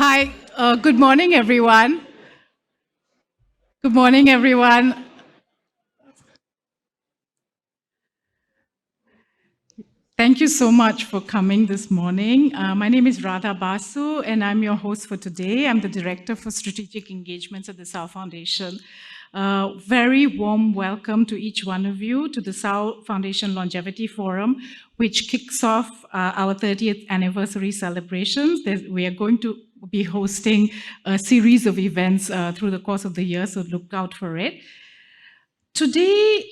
Hi, good morning, everyone. Good morning, everyone. Thank you so much for coming this morning. My name is Radha Basu, and I'm your host for today. I'm the Director for Strategic Engagements at the Sao Foundation. Very warm welcome to each one of you to the Sao Foundation Longevity Forum, which kicks off our 30th anniversary celebrations. We are going to be hosting a series of events through the course of the year, so look out for it. Today,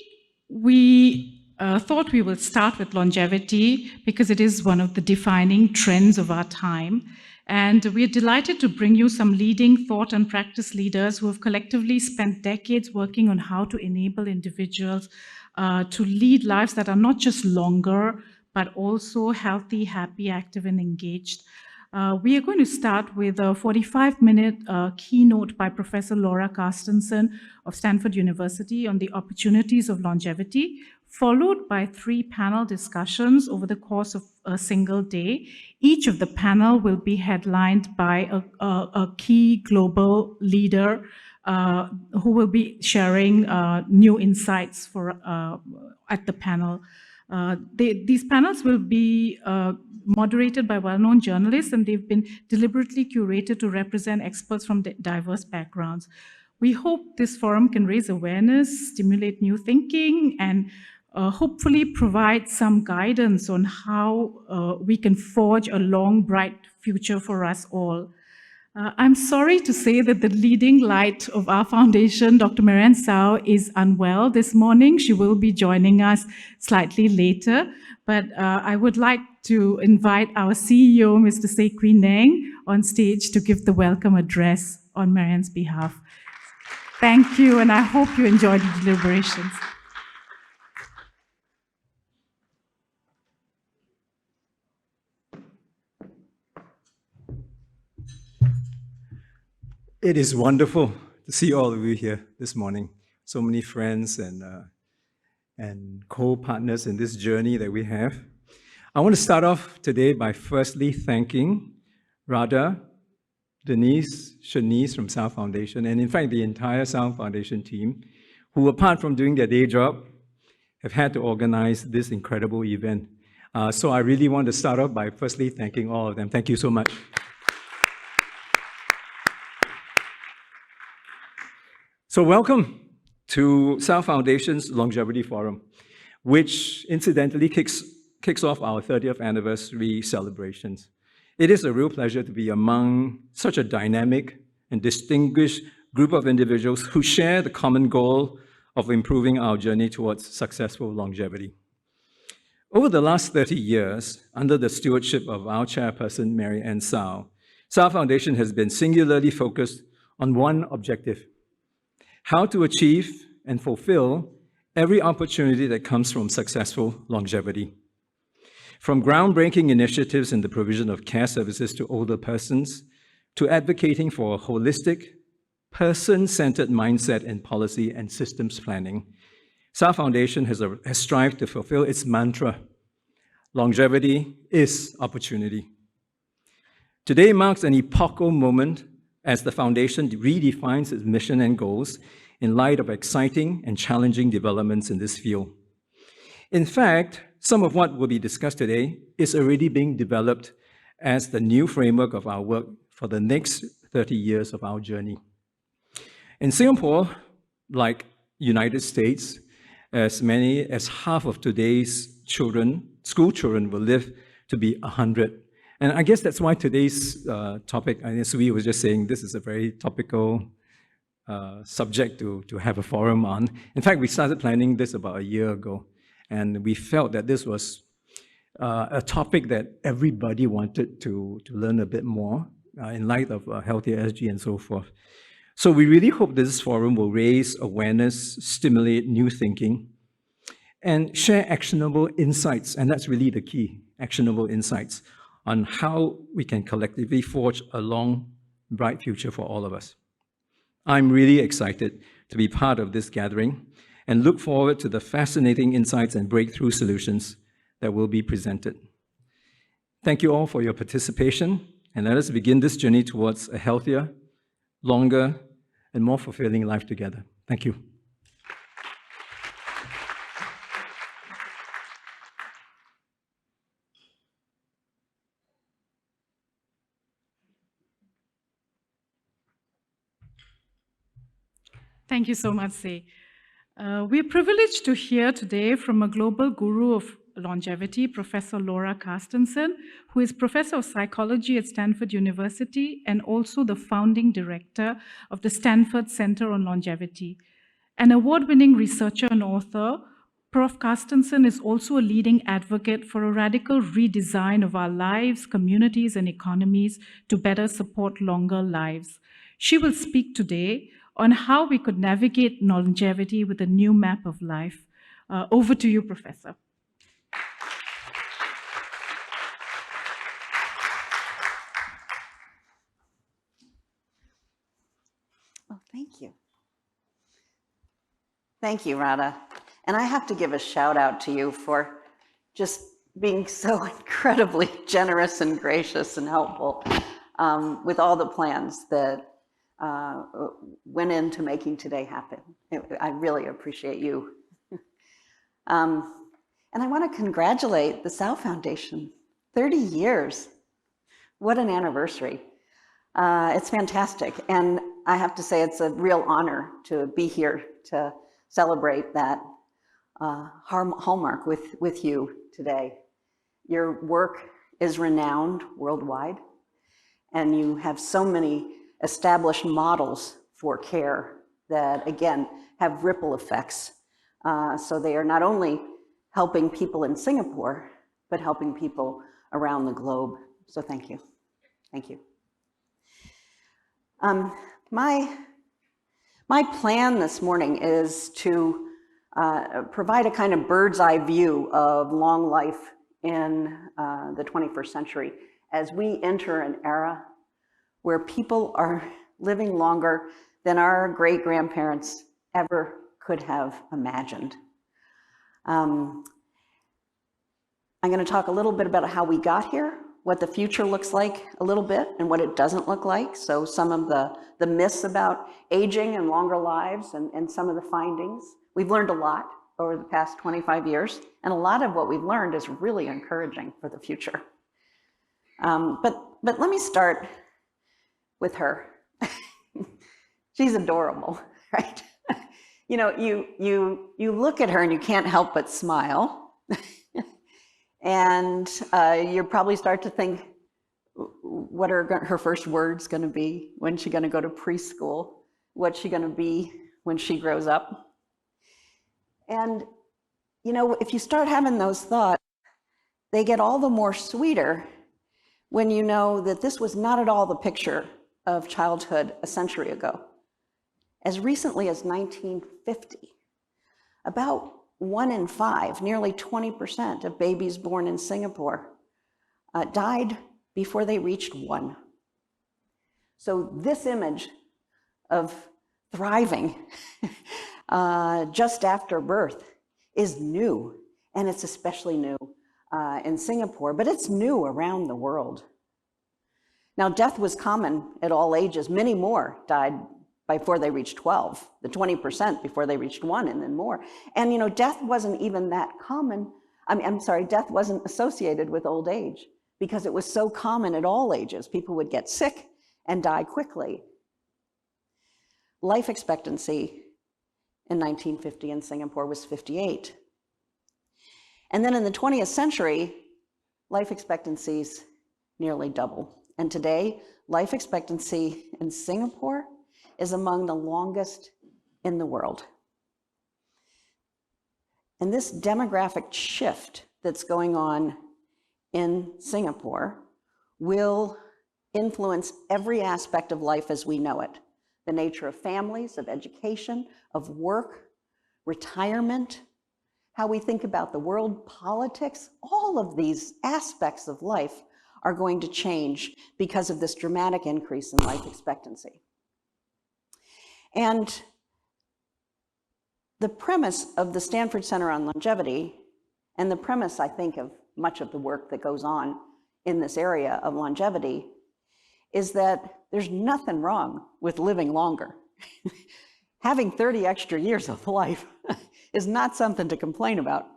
we thought we will start with longevity because it is one of the defining trends of our time. And we're delighted to bring you some leading thought and practice leaders who have collectively spent decades working on how to enable individuals to lead lives that are not just longer, but also healthy, happy, active, and engaged. We are going to start with a 45-minute keynote by Professor Laura Carstensen of Stanford University on the opportunities of longevity, followed by 3 panel discussions over the course of a single day. Each of the panel will be headlined by a key global leader who will be sharing new insights at the panel. These panels will be moderated by well-known journalists, and they've been deliberately curated to represent experts from diverse backgrounds. We hope this forum can raise awareness, stimulate new thinking, and hopefully provide some guidance on how we can forge a long, bright future for us all. I'm sorry to say that the leading light of our foundation, Dr. Marianne Sao, is unwell this morning. She will be joining us slightly later, but I would like to invite our CEO, Mr. Say Kui Neng, on stage to give the welcome address on Marianne's behalf. Thank you, and I hope you enjoyed the deliberations. It is wonderful to see all of you here this morning. So many friends and co-partners in this journey that we have. I want to start off today by firstly thanking Radha, Denise, Shanice from Sao Foundation, and in fact the entire Sao Foundation team, who apart from doing their day job, have had to organize this incredible event. So I really want to start off by firstly thanking all of them. Thank you so much. So welcome to Sao Foundation's Longevity Forum, which incidentally kicks off our 30th anniversary celebrations. It is a real pleasure to be among such a dynamic and distinguished group of individuals who share the common goal of improving our journey towards successful longevity. Over the last 30 years, under the stewardship of our chairperson, Marianne Sao, Sao Foundation has been singularly focused on one objective: how to achieve and fulfill every opportunity that comes from successful longevity. From groundbreaking initiatives in the provision of care services to older persons, to advocating for a holistic, person-centered mindset in policy and systems planning, Sao Foundation has strived to fulfill its mantra: longevity is opportunity. Today marks an epochal moment as the Foundation redefines its mission and goals in light of exciting and challenging developments in this field. In fact, some of what will be discussed today is already being developed as the new framework of our work for the next 30 years of our journey. In Singapore, like United States, as many as half of today's school children will live to be 100. And I guess that's why today's topic, as we were just saying, this is a very topical subject to have a forum on. In fact, we started planning this about a year ago, and we felt that this was a topic that everybody wanted to learn a bit more in light of healthier SG and so forth. So we really hope this forum will raise awareness, stimulate new thinking, and share actionable insights, and that's really the key, actionable insights, on how we can collectively forge a long, bright future for all of us. I'm really excited to be part of this gathering and look forward to the fascinating insights and breakthrough solutions that will be presented. Thank you all for your participation, And let us begin this journey towards a healthier, longer, and more fulfilling life together. Thank you. Thank you so much, Say. We're privileged to hear today from a global guru of longevity, Professor Laura Carstensen, who is Professor of Psychology at Stanford University and also the founding director of the Stanford Center on Longevity. An award-winning researcher and author, Prof Carstensen is also a leading advocate for a radical redesign of our lives, communities, and economies to better support longer lives. She will speak today on how we could navigate longevity with a new map of life. Over to you, Professor. Well, thank you. Thank you, Radha. And I have to give a shout out to you for just being so incredibly generous and gracious and helpful with all the plans that went into making today happen. I really appreciate you. And I want to congratulate the Sal Foundation. 30 years. What an anniversary. It's fantastic. And I have to say it's a real honor to be here to celebrate that hallmark with you today. Your work is renowned worldwide, and you have so many established models for care that, again, have ripple effects. So they are not only helping people in Singapore, but helping people around the globe. So thank you. Thank you. My plan this morning is to provide a kind of bird's eye view of long life in the 21st century as we enter an era where people are living longer than our great-grandparents ever could have imagined. I'm going to talk a little bit about how we got here, what the future looks like a little bit, and what it doesn't look like. So some of the myths about aging and longer lives and some of the findings. We've learned a lot over the past 25 years, and a lot of what we've learned is really encouraging for the future. But let me start with her. She's adorable, right? You know, you look at her and you can't help but smile. And you probably start to think, what are her first words going to be? When's she going to go to preschool? What's she going to be when she grows up? And, you know, if you start having those thoughts, they get all the more sweeter when you know that this was not at all the picture of childhood a century ago. As recently as 1950, about 1 in 5, nearly 20% of babies born in Singapore died before they reached 1. So this image of thriving just after birth is new, and it's especially new in Singapore, but it's new around the world. Now, death was common at all ages. Many more died before they reached 12, the 20% before they reached 1, and then more. And you know, death wasn't even that common. Death wasn't associated with old age because it was so common at all ages. People would get sick and die quickly. Life expectancy in 1950 in Singapore was 58. And then in the 20th century, life expectancies nearly double. And today, life expectancy in Singapore is among the longest in the world. And this demographic shift that's going on in Singapore will influence every aspect of life as we know it. The nature of families, of education, of work, retirement, how we think about the world, politics, all of these aspects of life are going to change because of this dramatic increase in life expectancy. And the premise of the Stanford Center on Longevity, and the premise, I think, of much of the work that goes on in this area of longevity, is that there's nothing wrong with living longer. Having 30 extra years of life is not something to complain about.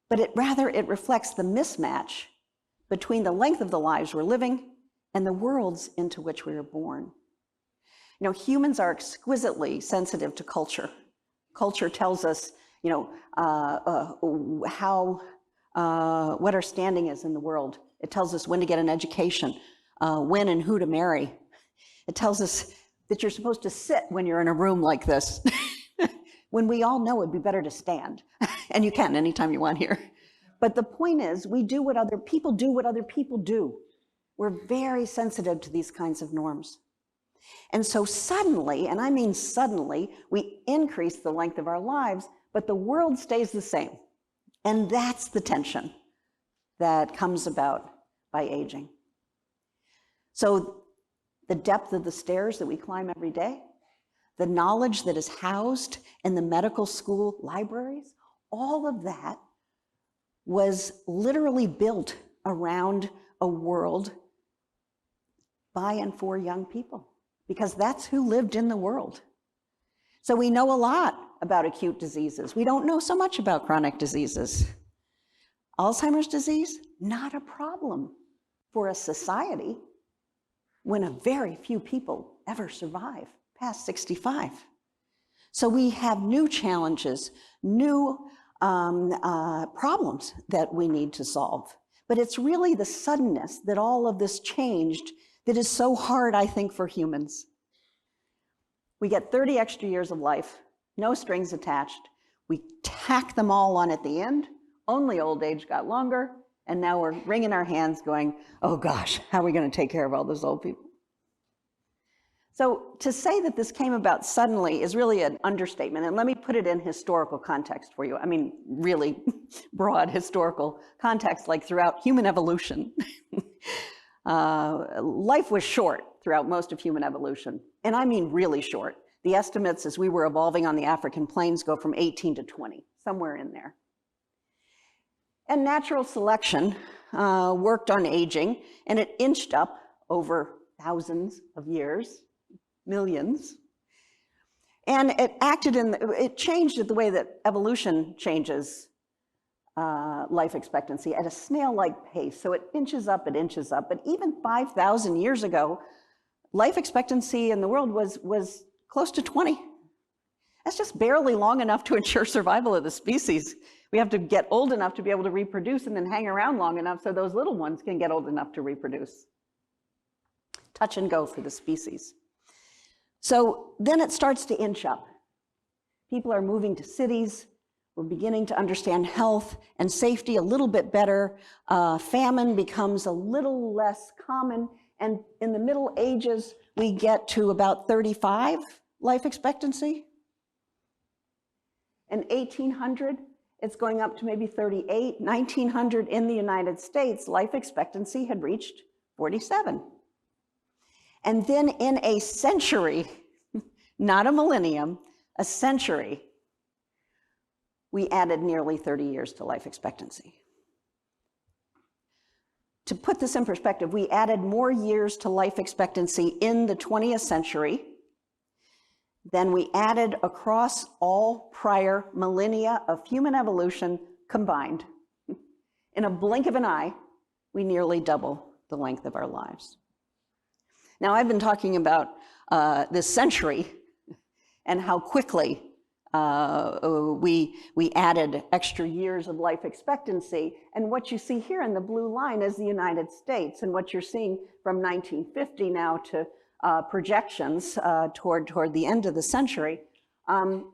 But it reflects the mismatch between the length of the lives we're living and the worlds into which we are born. You know, humans are exquisitely sensitive to culture. Culture tells us, you know, what our standing is in the world. It tells us when to get an education, when and who to marry. It tells us that you're supposed to sit when you're in a room like this, when we all know it'd be better to stand. And you can anytime you want here. But the point is, we do what other people do. We're very sensitive to these kinds of norms. And so suddenly, and I mean suddenly, we increase the length of our lives, but the world stays the same. And that's the tension that comes about by aging. So the depth of the stairs that we climb every day, the knowledge that is housed in the medical school libraries, all of that was literally built around a world by and for young people, because that's who lived in the world. So we know a lot about acute diseases. We don't know so much about chronic diseases. Alzheimer's disease, not a problem for a society when a very few people ever survive past 65. So we have new challenges, new problems that we need to solve. But it's really the suddenness that all of this changed that is so hard, I think, for humans. We get 30 extra years of life, no strings attached. We tack them all on at the end. Only old age got longer, and now we're wringing our hands going, oh gosh, how are we going to take care of all those old people? So to say that this came about suddenly is really an understatement, and let me put it in historical context for you. I mean, really broad historical context, like throughout human evolution. Life was short throughout most of human evolution, and I mean really short. The estimates as we were evolving on the African plains go from 18 to 20, somewhere in there. And natural selection worked on aging, and it inched up over thousands of years, millions. And it changed the way that evolution changes life expectancy at a snail-like pace. So it inches up. But even 5,000 years ago, life expectancy in the world was close to 20. That's just barely long enough to ensure survival of the species. We have to get old enough to be able to reproduce and then hang around long enough so those little ones can get old enough to reproduce. Touch and go for the species. So then it starts to inch up. People are moving to cities. We're beginning to understand health and safety a little bit better. Famine becomes a little less common. And in the Middle Ages, we get to about 35 life expectancy. In 1800, it's going up to maybe 38. 1900 in the United States, life expectancy had reached 47. And then in a century, not a millennium, a century, we added nearly 30 years to life expectancy. To put this in perspective, we added more years to life expectancy in the 20th century than we added across all prior millennia of human evolution combined. In a blink of an eye, we nearly double the length of our lives. Now, I've been talking about this century and how quickly we added extra years of life expectancy. And what you see here in the blue line is the United States. And what you're seeing from 1950 now to projections toward the end of the century,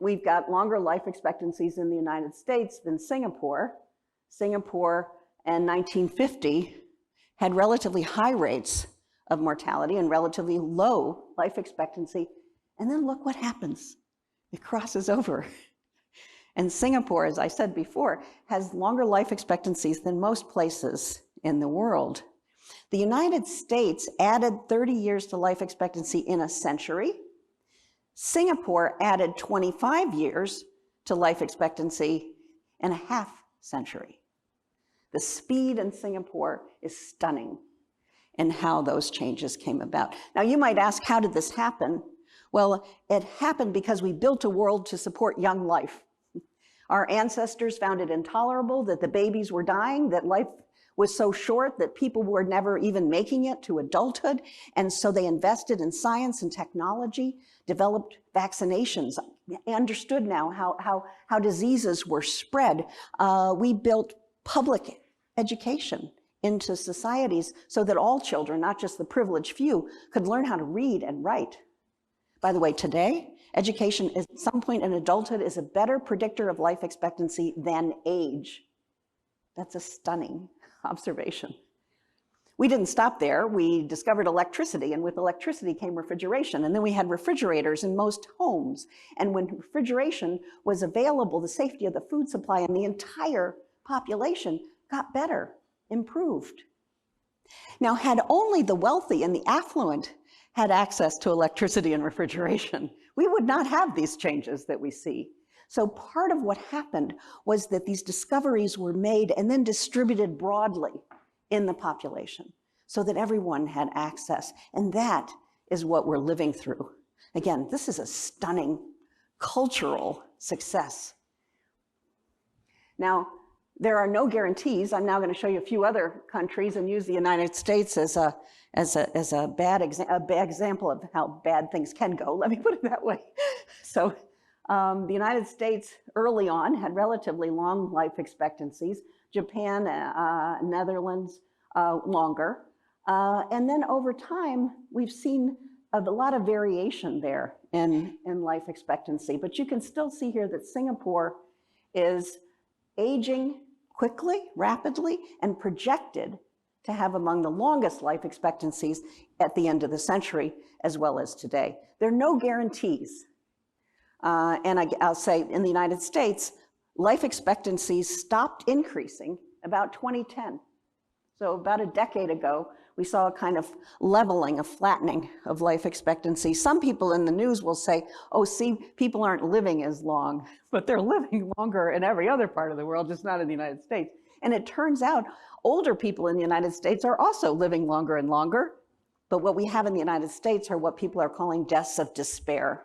we've got longer life expectancies in the United States than Singapore. Singapore in 1950 had relatively high rates of mortality and relatively low life expectancy. And then look what happens. It crosses over. And Singapore, as I said before, has longer life expectancies than most places in the world. The United States added 30 years to life expectancy in a century. Singapore added 25 years to life expectancy in a half century. The speed in Singapore is stunning. and how those changes came about. Now you might ask, how did this happen? Well, it happened because we built a world to support young life. Our ancestors found it intolerable that the babies were dying, that life was so short that people were never even making it to adulthood. And so they invested in science and technology, developed vaccinations, understood now how diseases were spread. We built public education into societies so that all children, not just the privileged few, could learn how to read and write. By the way, today, education at some point in adulthood is a better predictor of life expectancy than age. That's a stunning observation. We didn't stop there. We discovered electricity, and with electricity came refrigeration. And then we had refrigerators in most homes. And when refrigeration was available, the safety of the food supply and the entire population got better, improved. Now, had only the wealthy and the affluent had access to electricity and refrigeration, we would not have these changes that we see. So part of what happened was that these discoveries were made and then distributed broadly in the population so that everyone had access. And that is what we're living through. Again, this is a stunning cultural success. Now, there are no guarantees. I'm now going to show you a few other countries and use the United States as a bad example of how bad things can go. Let me put it that way. So the United States early on had relatively long life expectancies. Japan, Netherlands, longer. And then over time, we've seen a lot of variation there in life expectancy. But you can still see here that Singapore is aging quickly, rapidly, and projected to have among the longest life expectancies at the end of the century, as well as today. There are no guarantees. And I'll say in the United States, life expectancies stopped increasing about 2010. So about a decade ago, we saw a kind of leveling, a flattening of life expectancy. Some people in the news will say, oh, see, people aren't living as long, but they're living longer in every other part of the world, just not in the United States. And it turns out older people in the United States are also living longer and longer. But what we have in the United States are what people are calling deaths of despair.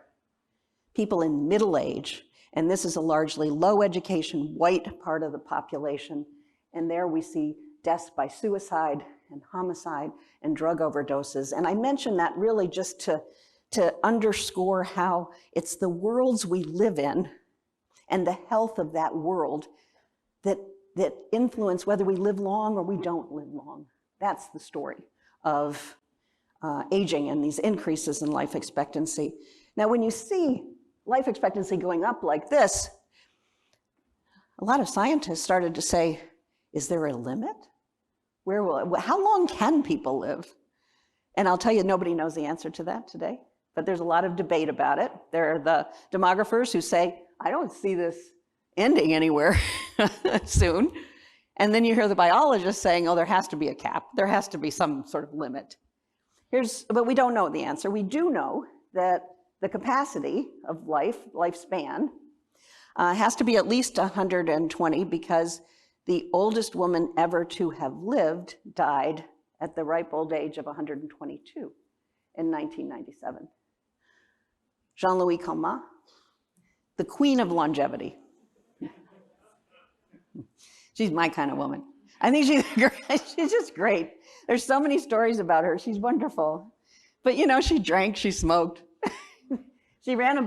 People in middle age, and this is a largely low education, white part of the population. And there we see deaths by suicide and homicide and drug overdoses. And I mention that really just to underscore how it's the worlds we live in and the health of that world that influence whether we live long or we don't live long. That's the story of aging and these increases in life expectancy. Now, when you see life expectancy going up like this, a lot of scientists started to say, is there a limit? How long can people live? And I'll tell you, nobody knows the answer to that today, but there's a lot of debate about it. There are the demographers who say, I don't see this ending anywhere soon. And then you hear the biologists saying, oh, there has to be a cap. There has to be some sort of limit. But we don't know the answer. We do know that the capacity of lifespan, has to be at least 120 because the oldest woman ever to have lived died at the ripe old age of 122 in 1997. Jean-Louis Calment, the queen of longevity. She's my kind of woman. I think she's just great. There's so many stories about her. She's wonderful. But you know, she drank, she smoked. She rode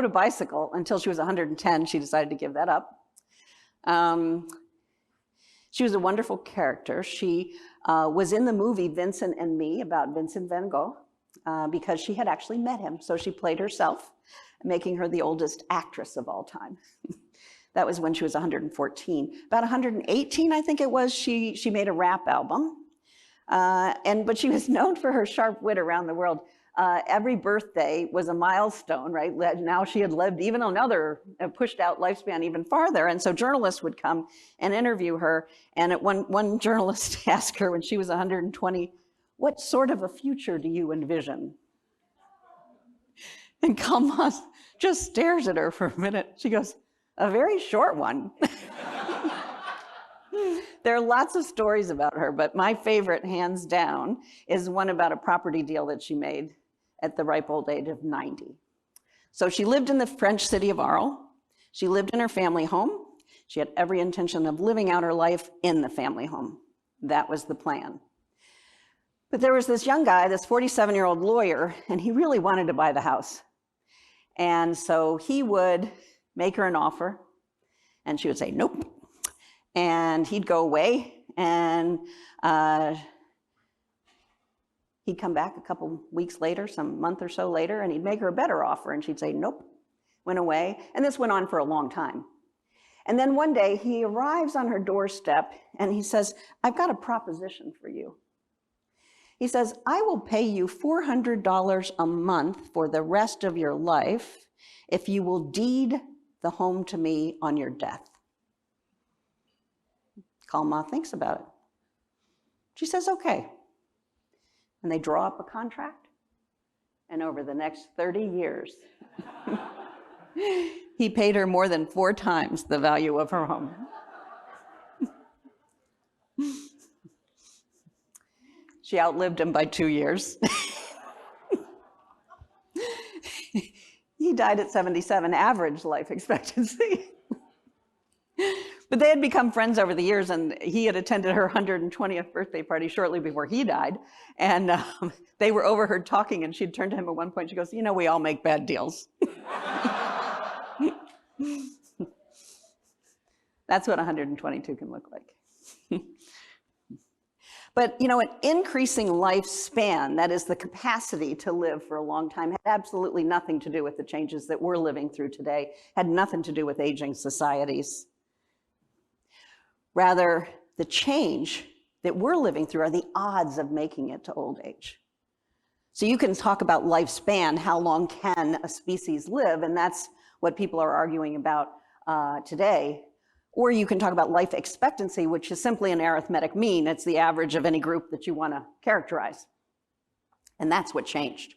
a bicycle until she was 110. She decided to give that up. She was a wonderful character. She was in the movie Vincent and Me about Vincent van Gogh because she had actually met him. So she played herself, making her the oldest actress of all time. That was when she was 114. About 118, I think it was, she made a rap album. But she was known for her sharp wit around the world. Every birthday was a milestone, right? Now she had lived even another, pushed out lifespan even farther. And so journalists would come and interview her. And one journalist asked her when she was 120, what sort of a future do you envision? And Calment just stares at her for a minute. She goes, a very short one. There are lots of stories about her, but my favorite, hands down, is one about a property deal that she made at the ripe old age of 90. So she lived in the French city of Arles. She lived in her family home. She had every intention of living out her life in the family home. That was the plan. But there was this young guy, this 47-year-old lawyer, and he really wanted to buy the house. And so he would make her an offer, and she would say, nope. And he'd go away, and he'd come back a couple weeks later, some month or so later, and he'd make her a better offer, and she'd say, nope, went away. And this went on for a long time. And then one day, he arrives on her doorstep, and he says, I've got a proposition for you. He says, I will pay you $400 a month for the rest of your life if you will deed the home to me on your death. Kalma thinks about it. She says, okay. And they draw up a contract. And over the next 30 years, he paid her more than 4 times the value of her home. She outlived him by 2 years. He died at 77, average life expectancy. But they had become friends over the years, and he had attended her 120th birthday party shortly before he died. And they were overheard talking, and she'd turned to him at one point. She goes, you know, we all make bad deals. That's what 122 can look like. But, you know, an increasing lifespan, that is the capacity to live for a long time, had absolutely nothing to do with the changes that we're living through today, had nothing to do with aging societies. Rather, the change that we're living through are the odds of making it to old age. So you can talk about lifespan, how long can a species live, and that's what people are arguing about today. Or you can talk about life expectancy, which is simply an arithmetic mean. It's the average of any group that you want to characterize. And that's what changed.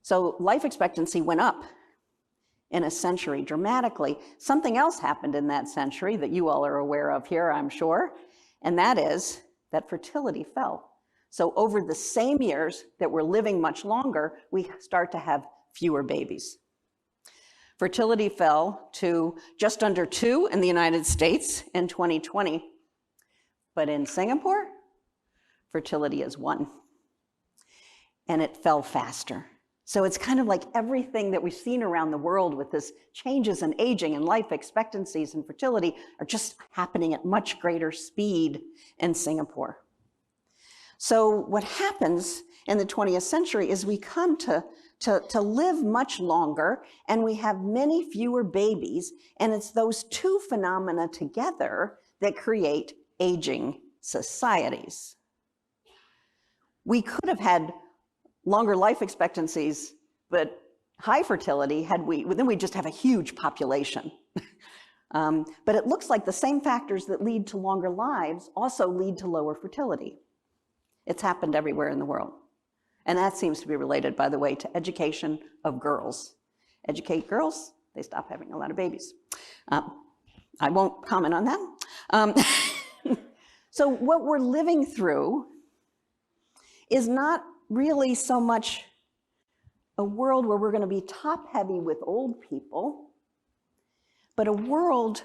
So life expectancy went up in a century dramatically. Something else happened in that century that you all are aware of here, I'm sure, and that is that fertility fell. So over the same years that we're living much longer, we start to have fewer babies. Fertility fell to just under 2 in the United States in 2020. But in Singapore, fertility is 1. And it fell faster. So it's kind of like everything that we've seen around the world with this changes in aging and life expectancies and fertility are just happening at much greater speed in Singapore. So what happens in the 20th century is we come to live much longer, and we have many fewer babies, and it's those two phenomena together that create aging societies. We could have had longer life expectancies, but high fertility, then we'd just have a huge population. But it looks like the same factors that lead to longer lives also lead to lower fertility. It's happened everywhere in the world. And that seems to be related, by the way, to education of girls. Educate girls, they stop having a lot of babies. I won't comment on that. So what we're living through is not really so much a world where we're going to be top-heavy with old people, but a world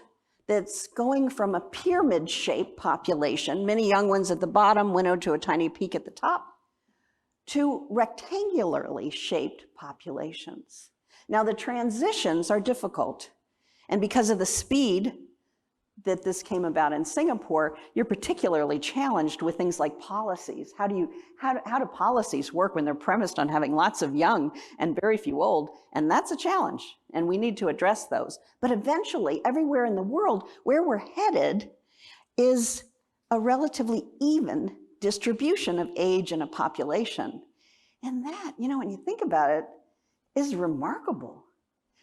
that's going from a pyramid-shaped population, many young ones at the bottom, winnowed to a tiny peak at the top, to rectangularly shaped populations. Now, the transitions are difficult, and because of the speed that this came about in Singapore, you're particularly challenged with things like policies. How do policies work when they're premised on having lots of young and very few old? And that's a challenge, and we need to address those. But eventually, everywhere in the world, where we're headed is a relatively even distribution of age in a population. And that, you know, when you think about it, is remarkable.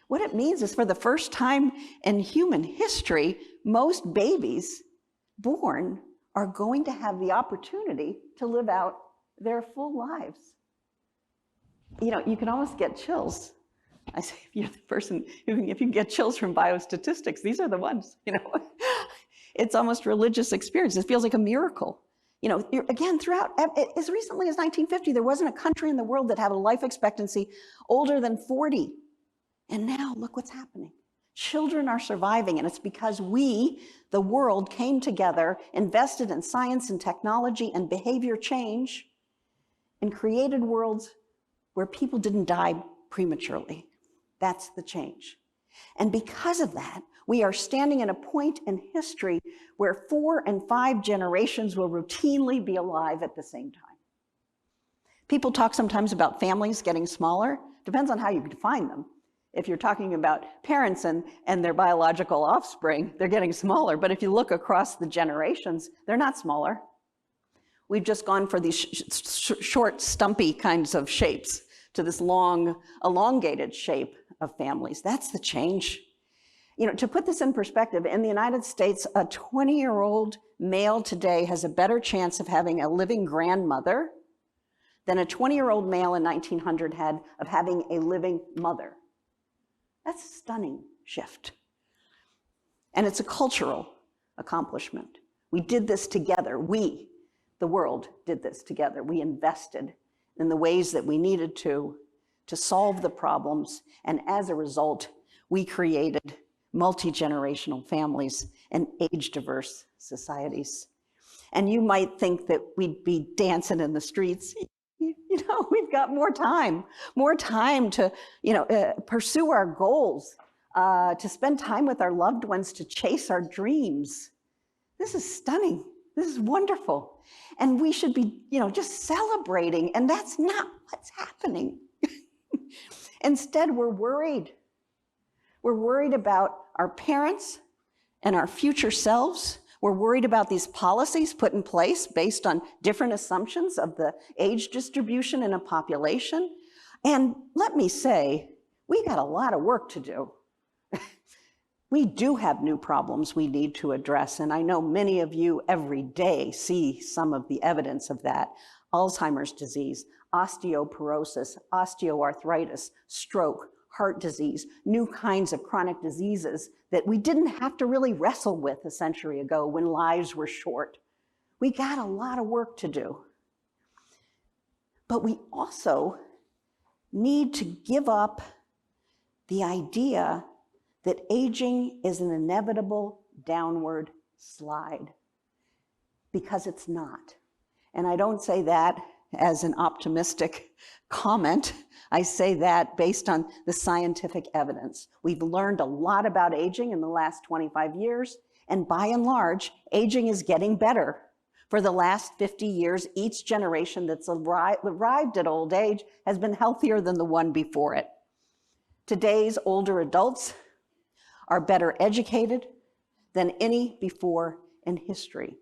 What it means is, for the first time in human history, most babies born are going to have the opportunity to live out their full lives. You know, you can almost get chills. I say, if you're the person, if you can get chills from biostatistics, these are the ones, you know. It's almost religious experience. It feels like a miracle. You know, again, throughout, as recently as 1950, there wasn't a country in the world that had a life expectancy older than 40. And now look what's happening. Children are surviving, and it's because we, the world, came together, invested in science and technology and behavior change, and created worlds where people didn't die prematurely. That's the change. And because of that, we are standing at a point in history where 4 and 5 generations will routinely be alive at the same time. People talk sometimes about families getting smaller. Depends on how you define them. If you're talking about parents and their biological offspring, they're getting smaller. But if you look across the generations, they're not smaller. We've just gone for these short, stumpy kinds of shapes to this long, elongated shape of families. That's the change. You know, to put this in perspective, in the United States, a 20-year-old male today has a better chance of having a living grandmother than a 20-year-old male in 1900 had of having a living mother. That's a stunning shift. And it's a cultural accomplishment. We did this together. We, the world, did this together. We invested in the ways that we needed to solve the problems. And as a result, we created multi-generational families and age-diverse societies. And you might think that we'd be dancing in the streets. You know, we've got more time to, pursue our goals, to spend time with our loved ones, to chase our dreams. This is stunning. This is wonderful. And we should be, just celebrating. And that's not what's happening. Instead, we're worried. We're worried about our parents and our future selves. We're worried about these policies put in place based on different assumptions of the age distribution in a population. And let me say, we got a lot of work to do. We do have new problems we need to address, and I know many of you every day see some of the evidence of that. Alzheimer's disease, osteoporosis, osteoarthritis, stroke, heart disease, new kinds of chronic diseases that we didn't have to really wrestle with a century ago when lives were short. We got a lot of work to do. But we also need to give up the idea that aging is an inevitable downward slide, because it's not. And I don't say that as an optimistic comment. I say that based on the scientific evidence. We've learned a lot about aging in the last 25 years, and by and large, aging is getting better. For the last 50 years, each generation that's arrived at old age has been healthier than the one before it. Today's older adults are better educated than any before in history.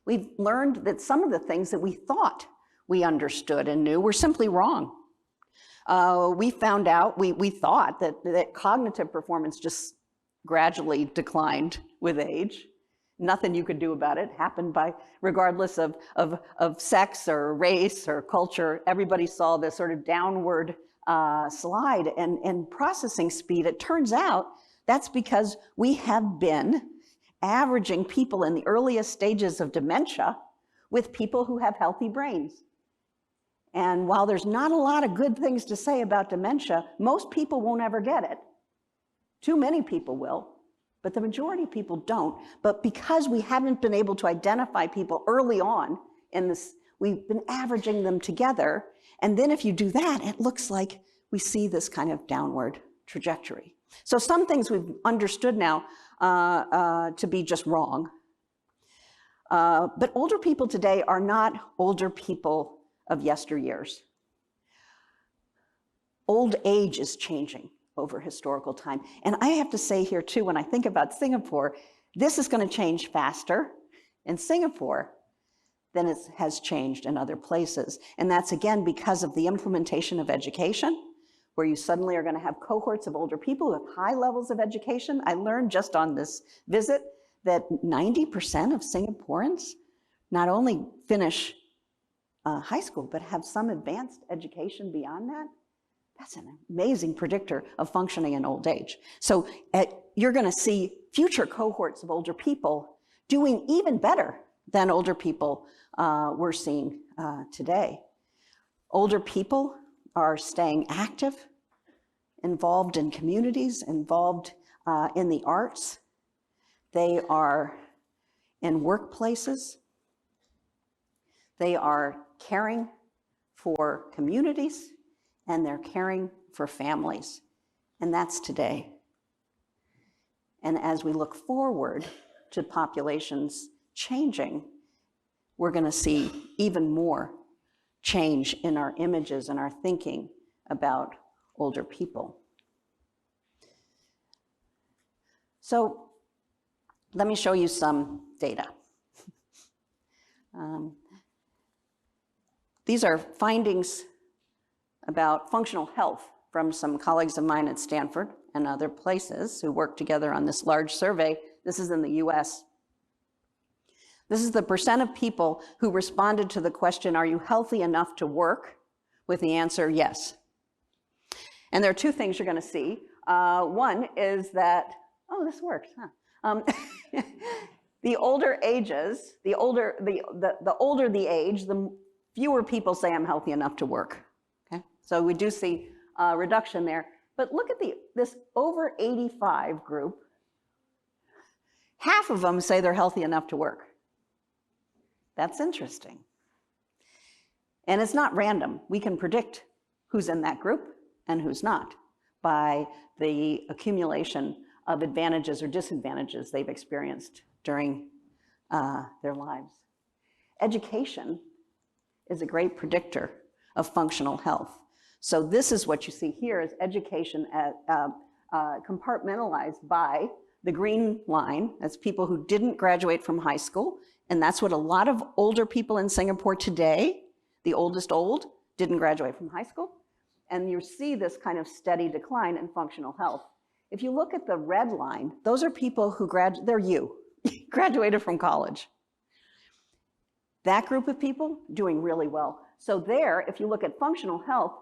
We've learned that some of the things that we thought we understood and knew were simply wrong. We found out, we thought that cognitive performance just gradually declined with age. Nothing you could do about it. Happened regardless of sex or race or culture. Everybody saw this sort of downward slide and processing speed. It turns out that's because we have been averaging people in the earliest stages of dementia with people who have healthy brains. And while there's not a lot of good things to say about dementia, most people won't ever get it. Too many people will, but the majority of people don't. But because we haven't been able to identify people early on in this, we've been averaging them together. And then if you do that, it looks like we see this kind of downward trajectory. So some things we've understood now to be just wrong. But older people today are not older people of yesteryears. Old age is changing over historical time. And I have to say here too, when I think about Singapore, this is going to change faster in Singapore than it has changed in other places. And that's again because of the implementation of education, where you suddenly are going to have cohorts of older people who have high levels of education. I learned just on this visit that 90% of Singaporeans not only finish high school, but have some advanced education beyond that. That's an amazing predictor of functioning in old age. So you're going to see future cohorts of older people doing even better than older people we're seeing today. Older people are staying active, involved in communities, involved in the arts. They are in workplaces. They are caring for communities, and they're caring for families. And that's today. And as we look forward to populations changing, we're going to see even more change in our images and our thinking about older people. So let me show you some data. These are findings about functional health from some colleagues of mine at Stanford and other places who worked together on this large survey. This is in the US. This is the percent of people who responded to the question, are you healthy enough to work? With the answer, yes. And there are two things you're going to see. One is that, oh, this works, huh? The older ages, the older the age, the fewer people say I'm healthy enough to work. Okay, so we do see a reduction there. But look at this over 85 group. Half of them say they're healthy enough to work. That's interesting. And it's not random. We can predict who's in that group and who's not by the accumulation of advantages or disadvantages they've experienced during their lives. Education is a great predictor of functional health. So this is what you see here is education compartmentalized by the green line. That's people who didn't graduate from high school. And that's what a lot of older people in Singapore today, the oldest old, didn't graduate from high school. And you see this kind of steady decline in functional health. If you look at the red line, those are people who they're you, graduated from college. That group of people doing really well. So there, if you look at functional health,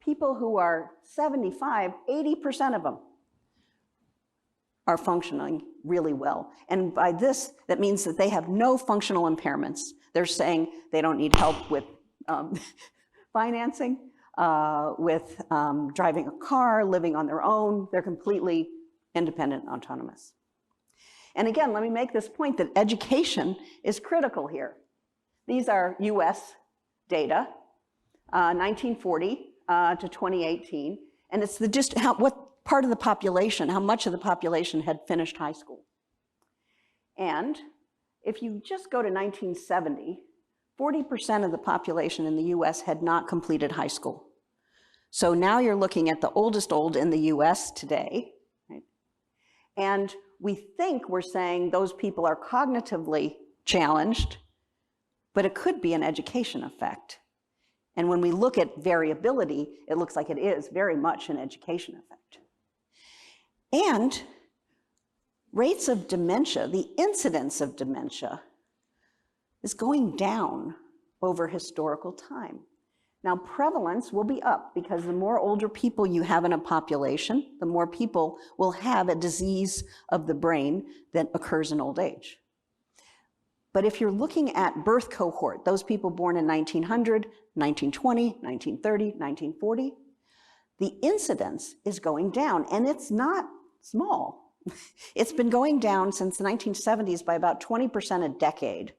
people who are 75, 80% of them are functioning really well. And by this, that means that they have no functional impairments. They're saying they don't need help with financing, with driving a car, living on their own. They're completely independent and autonomous. And again, let me make this point that education is critical here. These are US data, 1940 to 2018. And it's what part of the population, how much of the population had finished high school. And if you just go to 1970, 40% of the population in the US had not completed high school. So now you're looking at the oldest old in the US today, right? And we think we're saying those people are cognitively challenged, but it could be an education effect. And when we look at variability, it looks like it is very much an education effect. And rates of dementia, the incidence of dementia, is going down over historical time. Now, prevalence will be up because the more older people you have in a population, the more people will have a disease of the brain that occurs in old age. But if you're looking at birth cohort, those people born in 1900, 1920, 1930, 1940, the incidence is going down, and it's not small. It's been going down since the 1970s by about 20% a decade.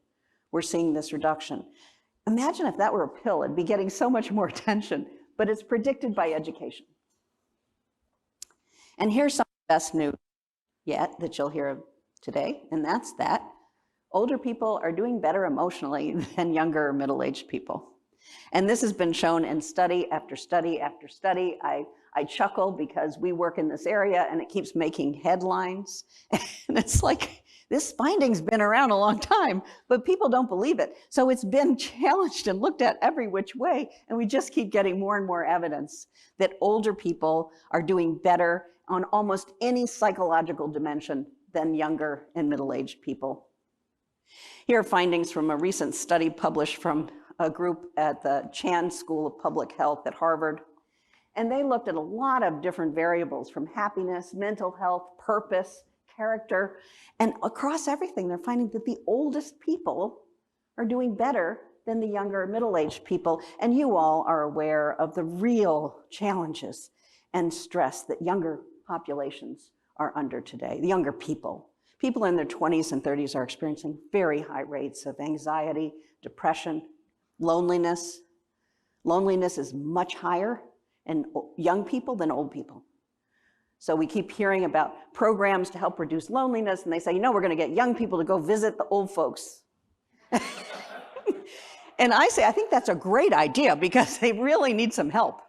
We're seeing this reduction. Imagine if that were a pill, it'd be getting so much more attention, but it's predicted by education. And here's some of the best news yet that you'll hear today, and that's that older people are doing better emotionally than younger or middle-aged people. And this has been shown in study after study after study. I chuckle because we work in this area and it keeps making headlines. And it's like, this finding's been around a long time, but people don't believe it. So it's been challenged and looked at every which way, and we just keep getting more and more evidence that older people are doing better on almost any psychological dimension than younger and middle-aged people. Here are findings from a recent study published from a group at the Chan School of Public Health at Harvard. And they looked at a lot of different variables from happiness, mental health, purpose, character. And across everything, they're finding that the oldest people are doing better than the younger middle-aged people. And you all are aware of the real challenges and stress that younger populations are under today, the younger people. People in their 20s and 30s are experiencing very high rates of anxiety, depression, loneliness. Loneliness is much higher in young people than old people. So we keep hearing about programs to help reduce loneliness, and they say, you know, we're going to get young people to go visit the old folks. And I say, I think that's a great idea because they really need some help.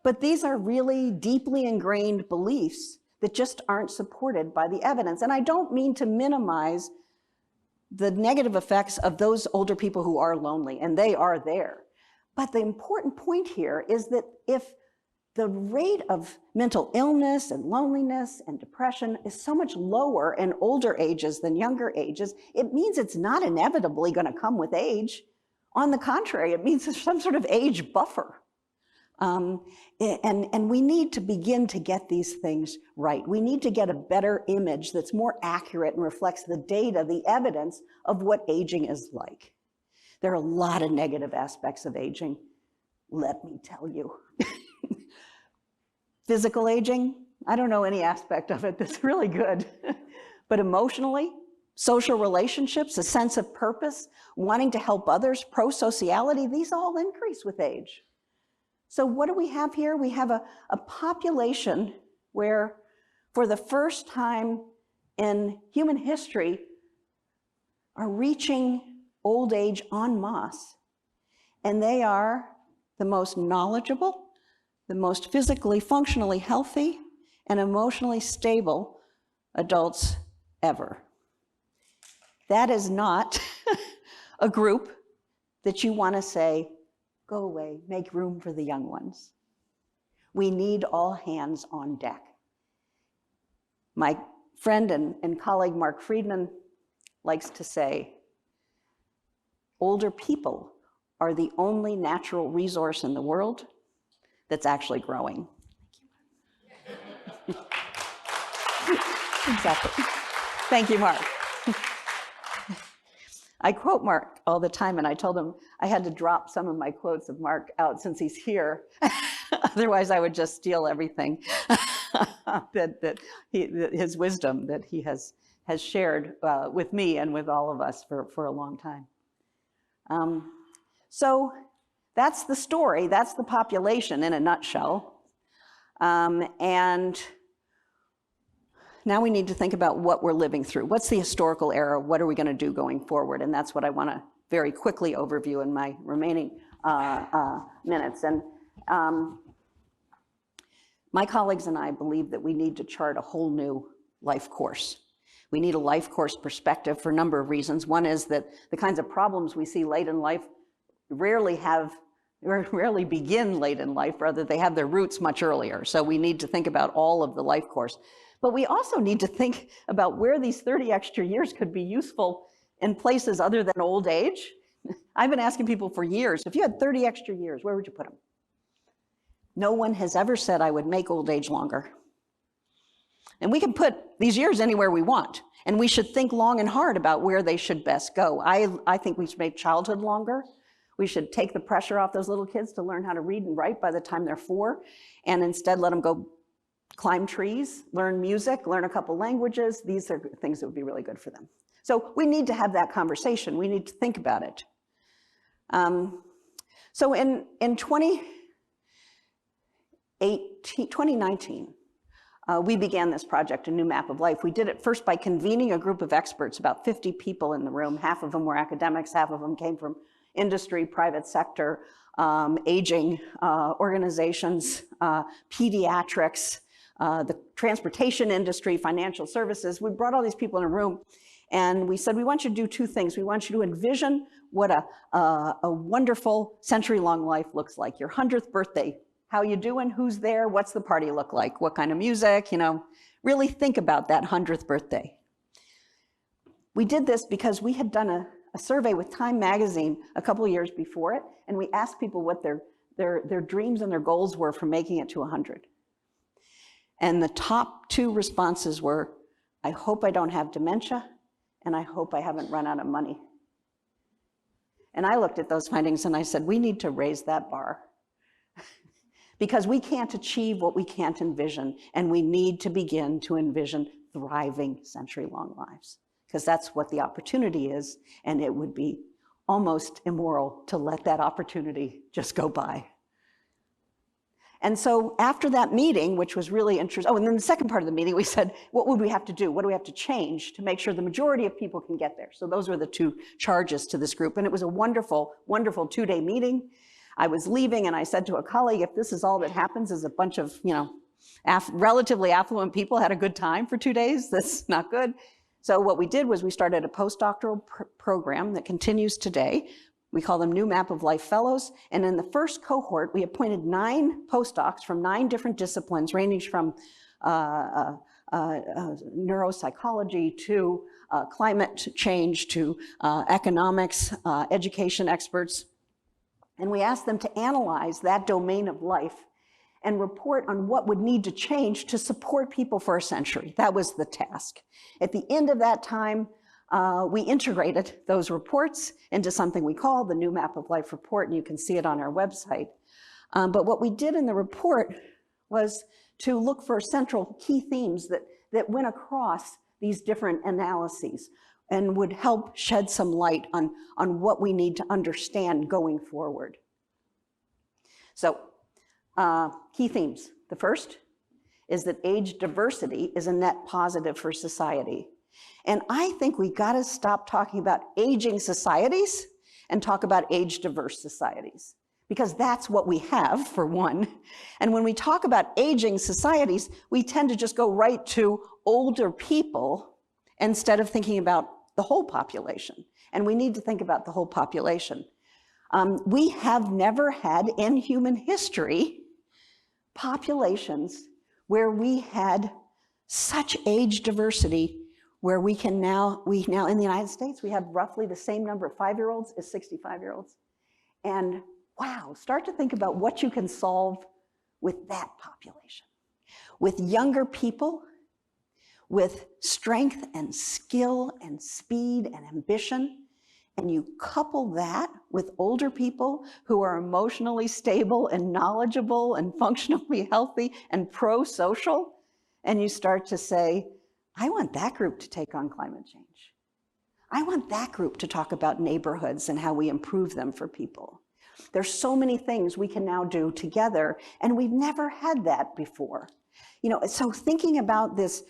But these are really deeply ingrained beliefs that just aren't supported by the evidence. And I don't mean to minimize the negative effects of those older people who are lonely, and they are there. But the important point here is that if the rate of mental illness and loneliness and depression is so much lower in older ages than younger ages, it means it's not inevitably going to come with age. On the contrary, it means there's some sort of age buffer. And we need to begin to get these things right. We need to get a better image that's more accurate and reflects the data, the evidence of what aging is like. There are a lot of negative aspects of aging, let me tell you. Physical aging, I don't know any aspect of it that's really good. But emotionally, social relationships, a sense of purpose, wanting to help others, pro-sociality, these all increase with age. So what do we have here? We have a population where, for the first time in human history, are reaching old age en masse. And they are the most knowledgeable, the most physically, functionally healthy, and emotionally stable adults ever. That is not a group that you want to say, go away, make room for the young ones. We need all hands on deck. My friend and colleague Mark Friedman likes to say, older people are the only natural resource in the world that's actually growing. Exactly. Thank you, Mark. I quote Mark all the time, and I told him I had to drop some of my quotes of Mark out since he's here. Otherwise, I would just steal everything his wisdom that he has shared with me and with all of us for a long time. So that's the story. That's the population in a nutshell. And now we need to think about what we're living through. What's the historical era? What are we going to do going forward? And that's what I want to very quickly overview in my remaining minutes. And my colleagues and I believe that we need to chart a whole new life course. We need a life course perspective for a number of reasons. One is that the kinds of problems we see late in life rarely begin late in life, rather they have their roots much earlier. So we need to think about all of the life course. But we also need to think about where these 30 extra years could be useful in places other than old age. I've been asking people for years, if you had 30 extra years, where would you put them? No one has ever said I would make old age longer. And we can put these years anywhere we want, and we should think long and hard about where they should best go. I think we should make childhood longer. We should take the pressure off those little kids to learn how to read and write by the time they're 4, and instead let them go climb trees, learn music, learn a couple languages. These are things that would be really good for them. So we need to have that conversation. We need to think about it. So in 2019, we began this project, A New Map of Life. We did it first by convening a group of experts, about 50 people in the room. Half of them were academics, half of them came from industry, private sector, aging organizations, pediatrics, the transportation industry, financial services. We brought all these people in a room and we said, we want you to do 2 things. We want you to envision what a wonderful century-long life looks like. Your 100th birthday, how you doing, who's there, what's the party look like, what kind of music, you know, really think about that 100th birthday. We did this because we had done a survey with Time magazine a couple of years before it, and we asked people what their dreams and their goals were for making it to 100. And the top 2 responses were, I hope I don't have dementia, and I hope I haven't run out of money. And I looked at those findings and I said, we need to raise that bar. Because we can't achieve what we can't envision, and we need to begin to envision thriving century-long lives, because that's what the opportunity is, and it would be almost immoral to let that opportunity just go by. And so after that meeting, which was really interesting, oh, and then the second part of the meeting, we said, what would we have to do? What do we have to change to make sure the majority of people can get there? So those were the 2 charges to this group. And it was a wonderful, wonderful 2-day meeting. I was leaving and I said to a colleague, if this is all that happens is a bunch of, relatively affluent people had a good time for 2 days, that's not good. So what we did was we started a postdoctoral program that continues today. We call them New Map of Life Fellows. And in the first cohort, we appointed 9 postdocs from 9 different disciplines, ranging from neuropsychology to climate change to economics, education experts. And we asked them to analyze that domain of life and report on what would need to change to support people for a century. That was the task. At the end of that time, we integrated those reports into something we call the New Map of Life report, and you can see it on our website. But what we did in the report was to look for central key themes that went across these different analyses and would help shed some light on what we need to understand going forward. So, key themes. The first is that age diversity is a net positive for society. And I think we gotta stop talking about aging societies and talk about age-diverse societies, because that's what we have, for one. And when we talk about aging societies, we tend to just go right to older people instead of thinking about the whole population. And we need to think about the whole population. We have never had in human history populations where we had such age diversity, where we now in the United States, we have roughly the same number of 5-year-olds as 65-year-olds. And wow, start to think about what you can solve with that population. With younger people, with strength and skill and speed and ambition, and you couple that with older people who are emotionally stable and knowledgeable and functionally healthy and pro-social, and you start to say, I want that group to take on climate change. I want that group to talk about neighborhoods and how we improve them for people. There's so many things we can now do together, and we've never had that before. So thinking about this,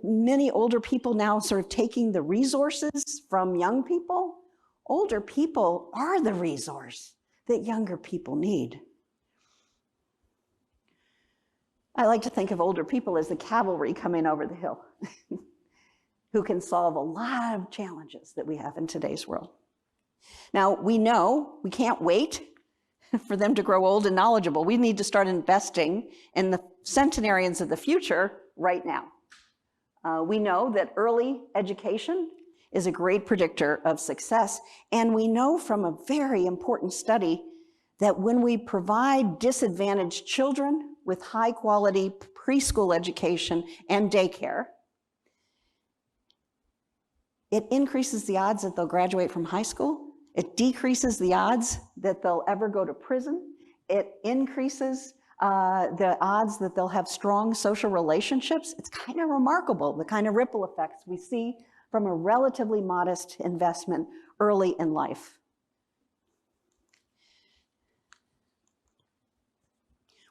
many older people now sort of taking the resources from young people, older people are the resource that younger people need. I like to think of older people as the cavalry coming over the hill who can solve a lot of challenges that we have in today's world. Now, we know we can't wait for them to grow old and knowledgeable. We need to start investing in the centenarians of the future right now. We know that early education is a great predictor of success, and we know from a very important study that when we provide disadvantaged children with high-quality preschool education and daycare, it increases the odds that they'll graduate from high school. It decreases the odds that they'll ever go to prison. It increases the odds that they'll have strong social relationships. It's kind of remarkable, the kind of ripple effects we see from a relatively modest investment early in life.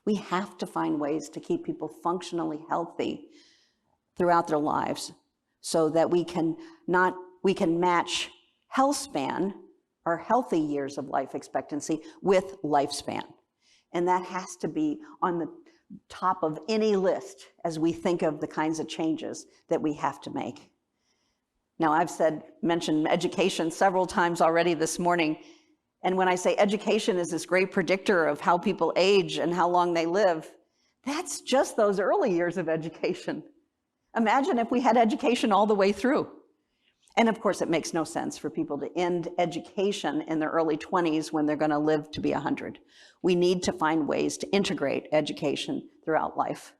We have to find ways to keep people functionally healthy throughout their lives so that we can match health span, or healthy years of life expectancy, with lifespan. And that has to be on the top of any list as we think of the kinds of changes that we have to make. Now, I've mentioned education several times already this morning. And when I say education is this great predictor of how people age and how long they live, that's just those early years of education. Imagine if we had education all the way through. And of course, it makes no sense for people to end education in their early 20s when they're going to live to be 100. We need to find ways to integrate education throughout life.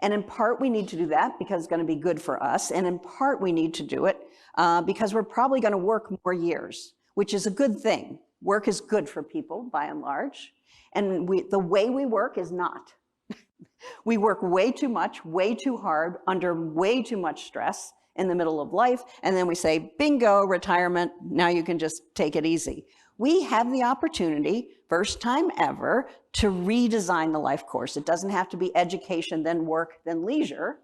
And in part, we need to do that because it's going to be good for us. And in part, we need to do it because we're probably going to work more years, which is a good thing. Work is good for people, by and large. And the way we work is not. We work way too much, way too hard, under way too much stress in the middle of life. And then we say, bingo, retirement, now you can just take it easy. We have the opportunity, first time ever, to redesign the life course. It doesn't have to be education, then work, then leisure,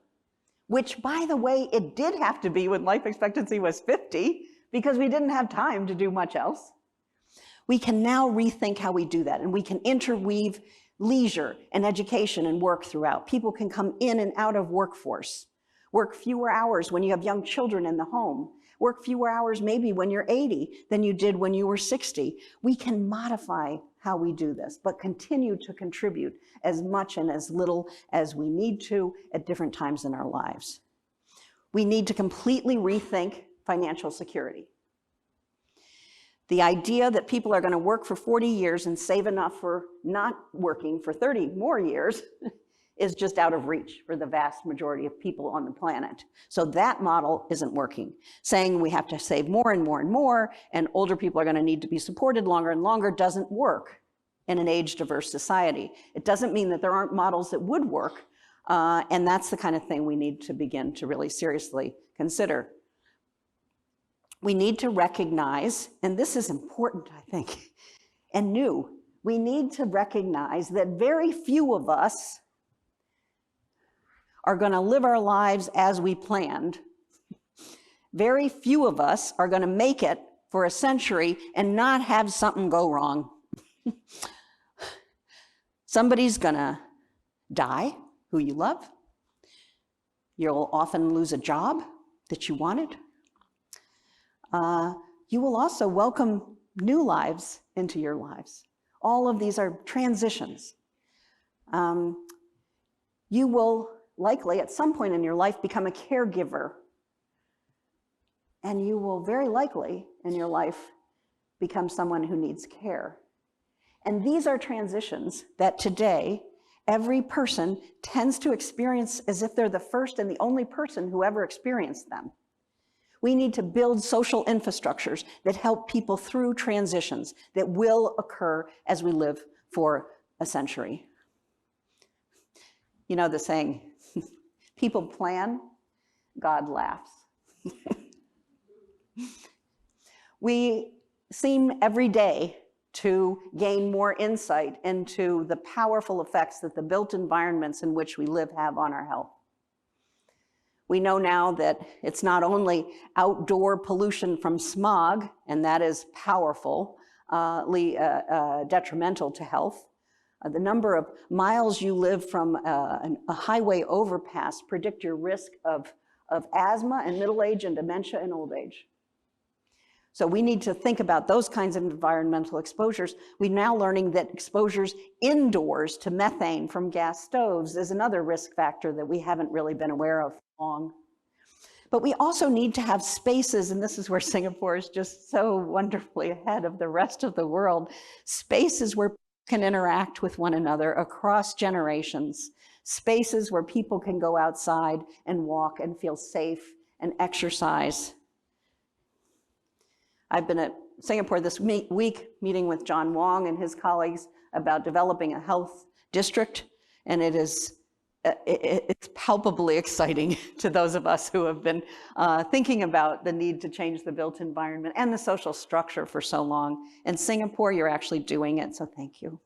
which, by the way, it did have to be when life expectancy was 50, because we didn't have time to do much else. We can now rethink how we do that, and we can interweave leisure and education and work throughout. People can come in and out of workforce, work fewer hours when you have young children in the home, work fewer hours maybe when you're 80 than you did when you were 60. We can modify how we do this, but continue to contribute as much and as little as we need to at different times in our lives. We need to completely rethink financial security. The idea that people are going to work for 40 years and save enough for not working for 30 more years is just out of reach for the vast majority of people on the planet. So that model isn't working. Saying we have to save more and more and more, and older people are going to need to be supported longer and longer doesn't work in an age-diverse society. It doesn't mean that there aren't models that would work, and that's the kind of thing we need to begin to really seriously consider. We need to recognize, and this is important, I think, and new, we need to recognize that very few of us are going to live our lives as we planned. Very few of us are going to make it for a century and not have something go wrong. Somebody's going to die who you love. You'll often lose a job that you wanted. You will also welcome new lives into your lives. All of these are transitions. You will likely, at some point in your life, become a caregiver. And you will very likely, in your life, become someone who needs care. And these are transitions that today, every person tends to experience as if they're the first and the only person who ever experienced them. We need to build social infrastructures that help people through transitions that will occur as we live for a century. You know the saying, people plan, God laughs. We seem every day to gain more insight into the powerful effects that the built environments in which we live have on our health. We know now that it's not only outdoor pollution from smog, and that is powerfully detrimental to health. The number of miles you live from a highway overpass predict your risk of asthma and middle age and dementia in old age. So we need to think about those kinds of environmental exposures. We're now learning that exposures indoors to methane from gas stoves is another risk factor that we haven't really been aware of for long. But we also need to have spaces, and this is where Singapore is just so wonderfully ahead of the rest of the world, spaces where people can interact with one another across generations, spaces where people can go outside and walk and feel safe and exercise. I've been at Singapore this week meeting with John Wong and his colleagues about developing a health district, and it's palpably exciting to those of us who have been thinking about the need to change the built environment and the social structure for so long. In Singapore, you're actually doing it, so thank you.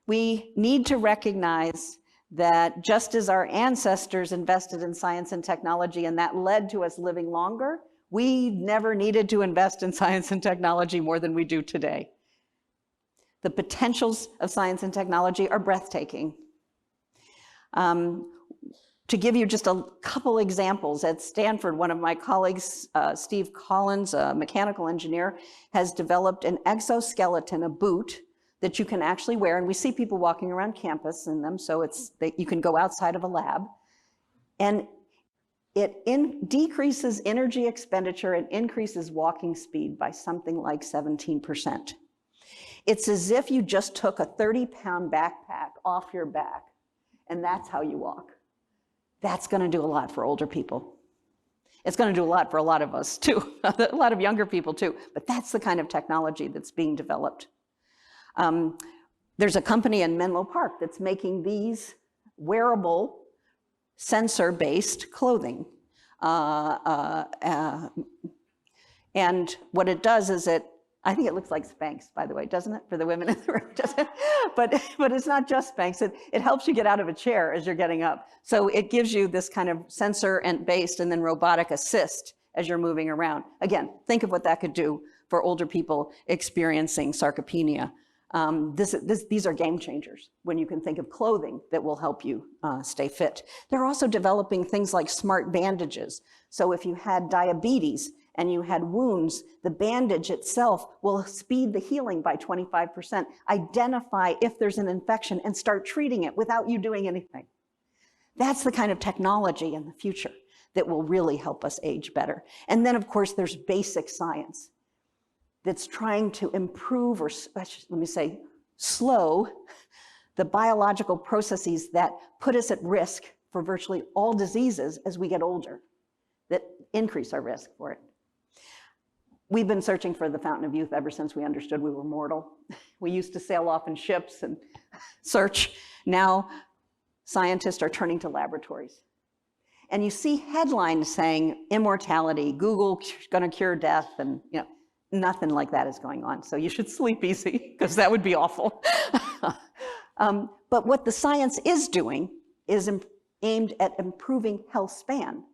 We need to recognize that just as our ancestors invested in science and technology and that led to us living longer, we never needed to invest in science and technology more than we do today. The potentials of science and technology are breathtaking. To give you just a couple examples, at Stanford, one of my colleagues, Steve Collins, a mechanical engineer, has developed an exoskeleton, a boot, that you can actually wear, and we see people walking around campus in them, so you can go outside of a lab. And it decreases energy expenditure and increases walking speed by something like 17%. It's as if you just took a 30-pound backpack off your back, and that's how you walk. That's going to do a lot for older people. It's going to do a lot for a lot of us too, a lot of younger people too, but that's the kind of technology that's being developed. There's a company in Menlo Park that's making these wearable, sensor-based clothing. And what it does is I think it looks like Spanx, by the way, doesn't it? For the women in the room, doesn't it? But it's not just Spanx. It helps you get out of a chair as you're getting up. So it gives you this kind of sensor and based and then robotic assist as you're moving around. Again, think of what that could do for older people experiencing sarcopenia. These are game changers when you can think of clothing that will help you stay fit. They're also developing things like smart bandages. So if you had diabetes and you had wounds, the bandage itself will speed the healing by 25%, identify if there's an infection and start treating it without you doing anything. That's the kind of technology in the future that will really help us age better. And then of course there's basic science that's trying to improve, or let me say, slow the biological processes that put us at risk for virtually all diseases as we get older, that increase our risk for it. We've been searching for the fountain of youth ever since we understood we were mortal. We used to sail off in ships and search. Now, scientists are turning to laboratories. And you see headlines saying immortality, Google gonna cure death, and nothing like that is going on. So you should sleep easy, because that would be awful. But what the science is doing is aimed at improving health span.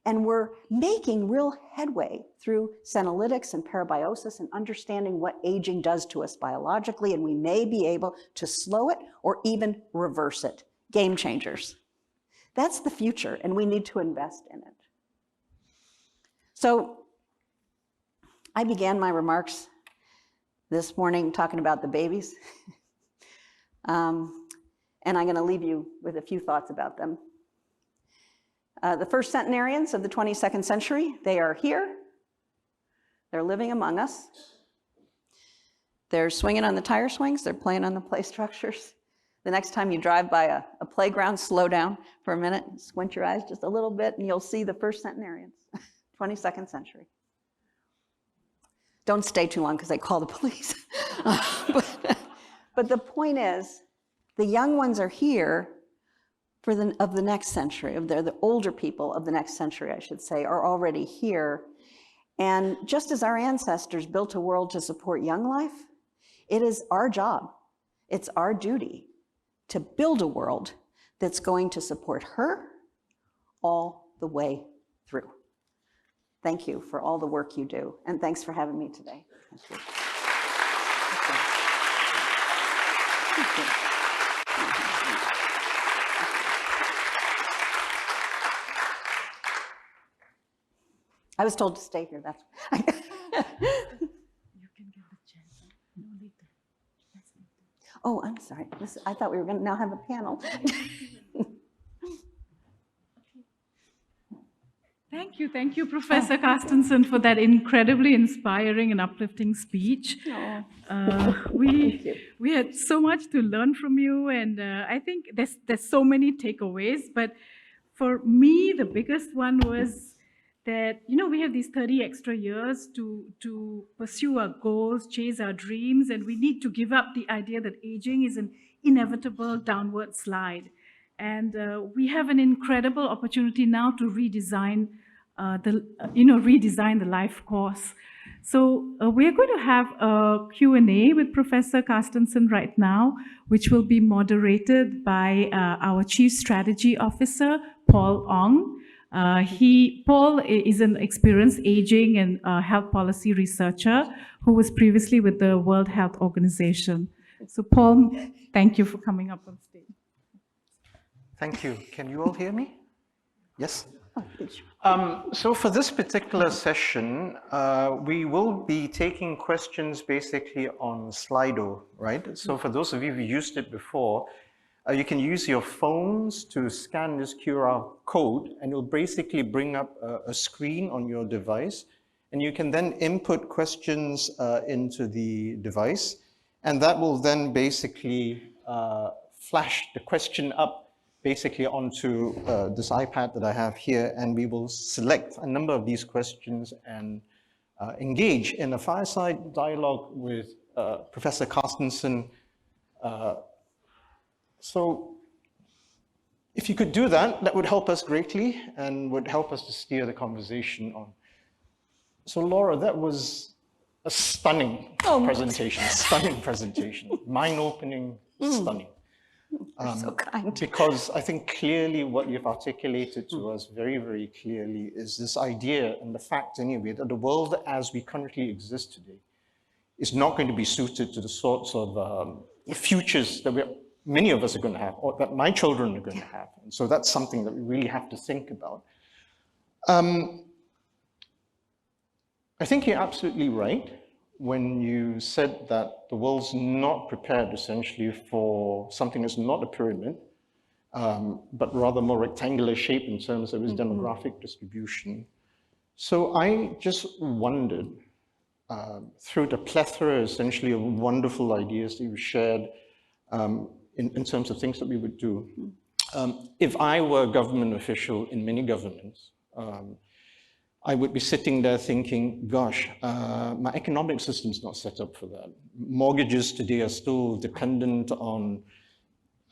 And we're making real headway through senolytics and parabiosis and understanding what aging does to us biologically, and we may be able to slow it or even reverse it. Game changers. That's the future, and we need to invest in it. So I began my remarks this morning talking about the babies, and I'm going to leave you with a few thoughts about them. The first centenarians of the 22nd century, they are here. They're living among us. They're swinging on the tire swings. They're playing on the play structures. The next time you drive by a playground, slow down for a minute, squint your eyes just a little bit, and you'll see the first centenarians, 22nd century. Don't stay too long because they call the police. But the point is, the young ones are here of the next century, the older people of the next century, I should say, are already here. And just as our ancestors built a world to support young life, it is our job, it's our duty to build a world that's going to support her all the way through. Thank you for all the work you do, and thanks for having me today. Thank you. Thank you. I was told to stay here, that's why. You can get the chance. No, later. That's later. Oh, I'm sorry. I thought we were going to now have a panel. Thank you, Professor Carstensen, for that incredibly inspiring and uplifting speech. We had so much to learn from you, and I think there's so many takeaways, but for me, the biggest one was that, we have these 30 extra years to pursue our goals, chase our dreams, and we need to give up the idea that aging is an inevitable downward slide. And we have an incredible opportunity now to redesign the life course. So we're going to have a Q&A with Professor Carstensen right now, which will be moderated by our Chief Strategy Officer, Paul Ong. Paul is an experienced aging and health policy researcher who was previously with the World Health Organization. So Paul, thank you for coming up on stage. Thank you. Can you all hear me? Yes? So for this particular session, we will be taking questions basically on Slido, right? So for those of you who used it before, you can use your phones to scan this QR code, and it'll basically bring up a screen on your device, and you can then input questions into the device, and that will then basically flash the question up basically onto this iPad that I have here, and we will select a number of these questions and engage in a fireside dialogue with Professor Carstensen. So if you could do that, that would help us greatly and would help us to steer the conversation on. So Laura, that was a stunning presentation, mind-opening, stunning. You're so kind. Because I think clearly what you've articulated to us very, very clearly is this idea and the fact anyway that the world as we currently exist today is not going to be suited to the sorts of futures that many of us are going to have, or that my children are going to have. And so that's something that we really have to think about. I think you're absolutely right when you said that the world's not prepared essentially for something that's not a pyramid, but rather more rectangular shape in terms of its demographic distribution. So I just wondered, through the plethora essentially of wonderful ideas that you shared in terms of things that we would do, if I were a government official in many governments, I would be sitting there thinking, gosh, my economic system's not set up for that. Mortgages today are still dependent on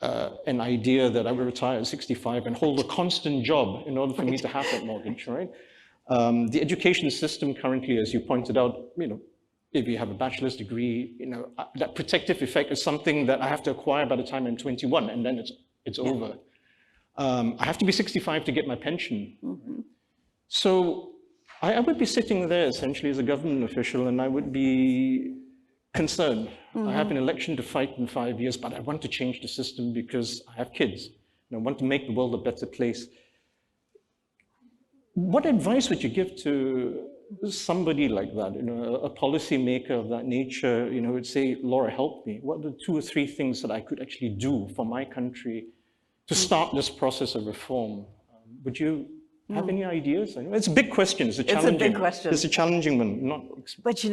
an idea that I will retire at 65 and hold a constant job in order for me to have that mortgage, right? The education system currently, as you pointed out, if you have a bachelor's degree, that protective effect is something that I have to acquire by the time I'm 21, and then it's over. I have to be 65 to get my pension. So I would be sitting there essentially as a government official, and I would be concerned. I have an election to fight in 5 years, but I want to change the system because I have kids, and I want to make the world a better place. What advice would you give to somebody like that, a policymaker of that nature, would say, Laura, help me. What are the 2 or 3 things that I could actually do for my country to start this process of reform? Would you have any ideas? It's a big question. It's a big question. It's a challenging one. But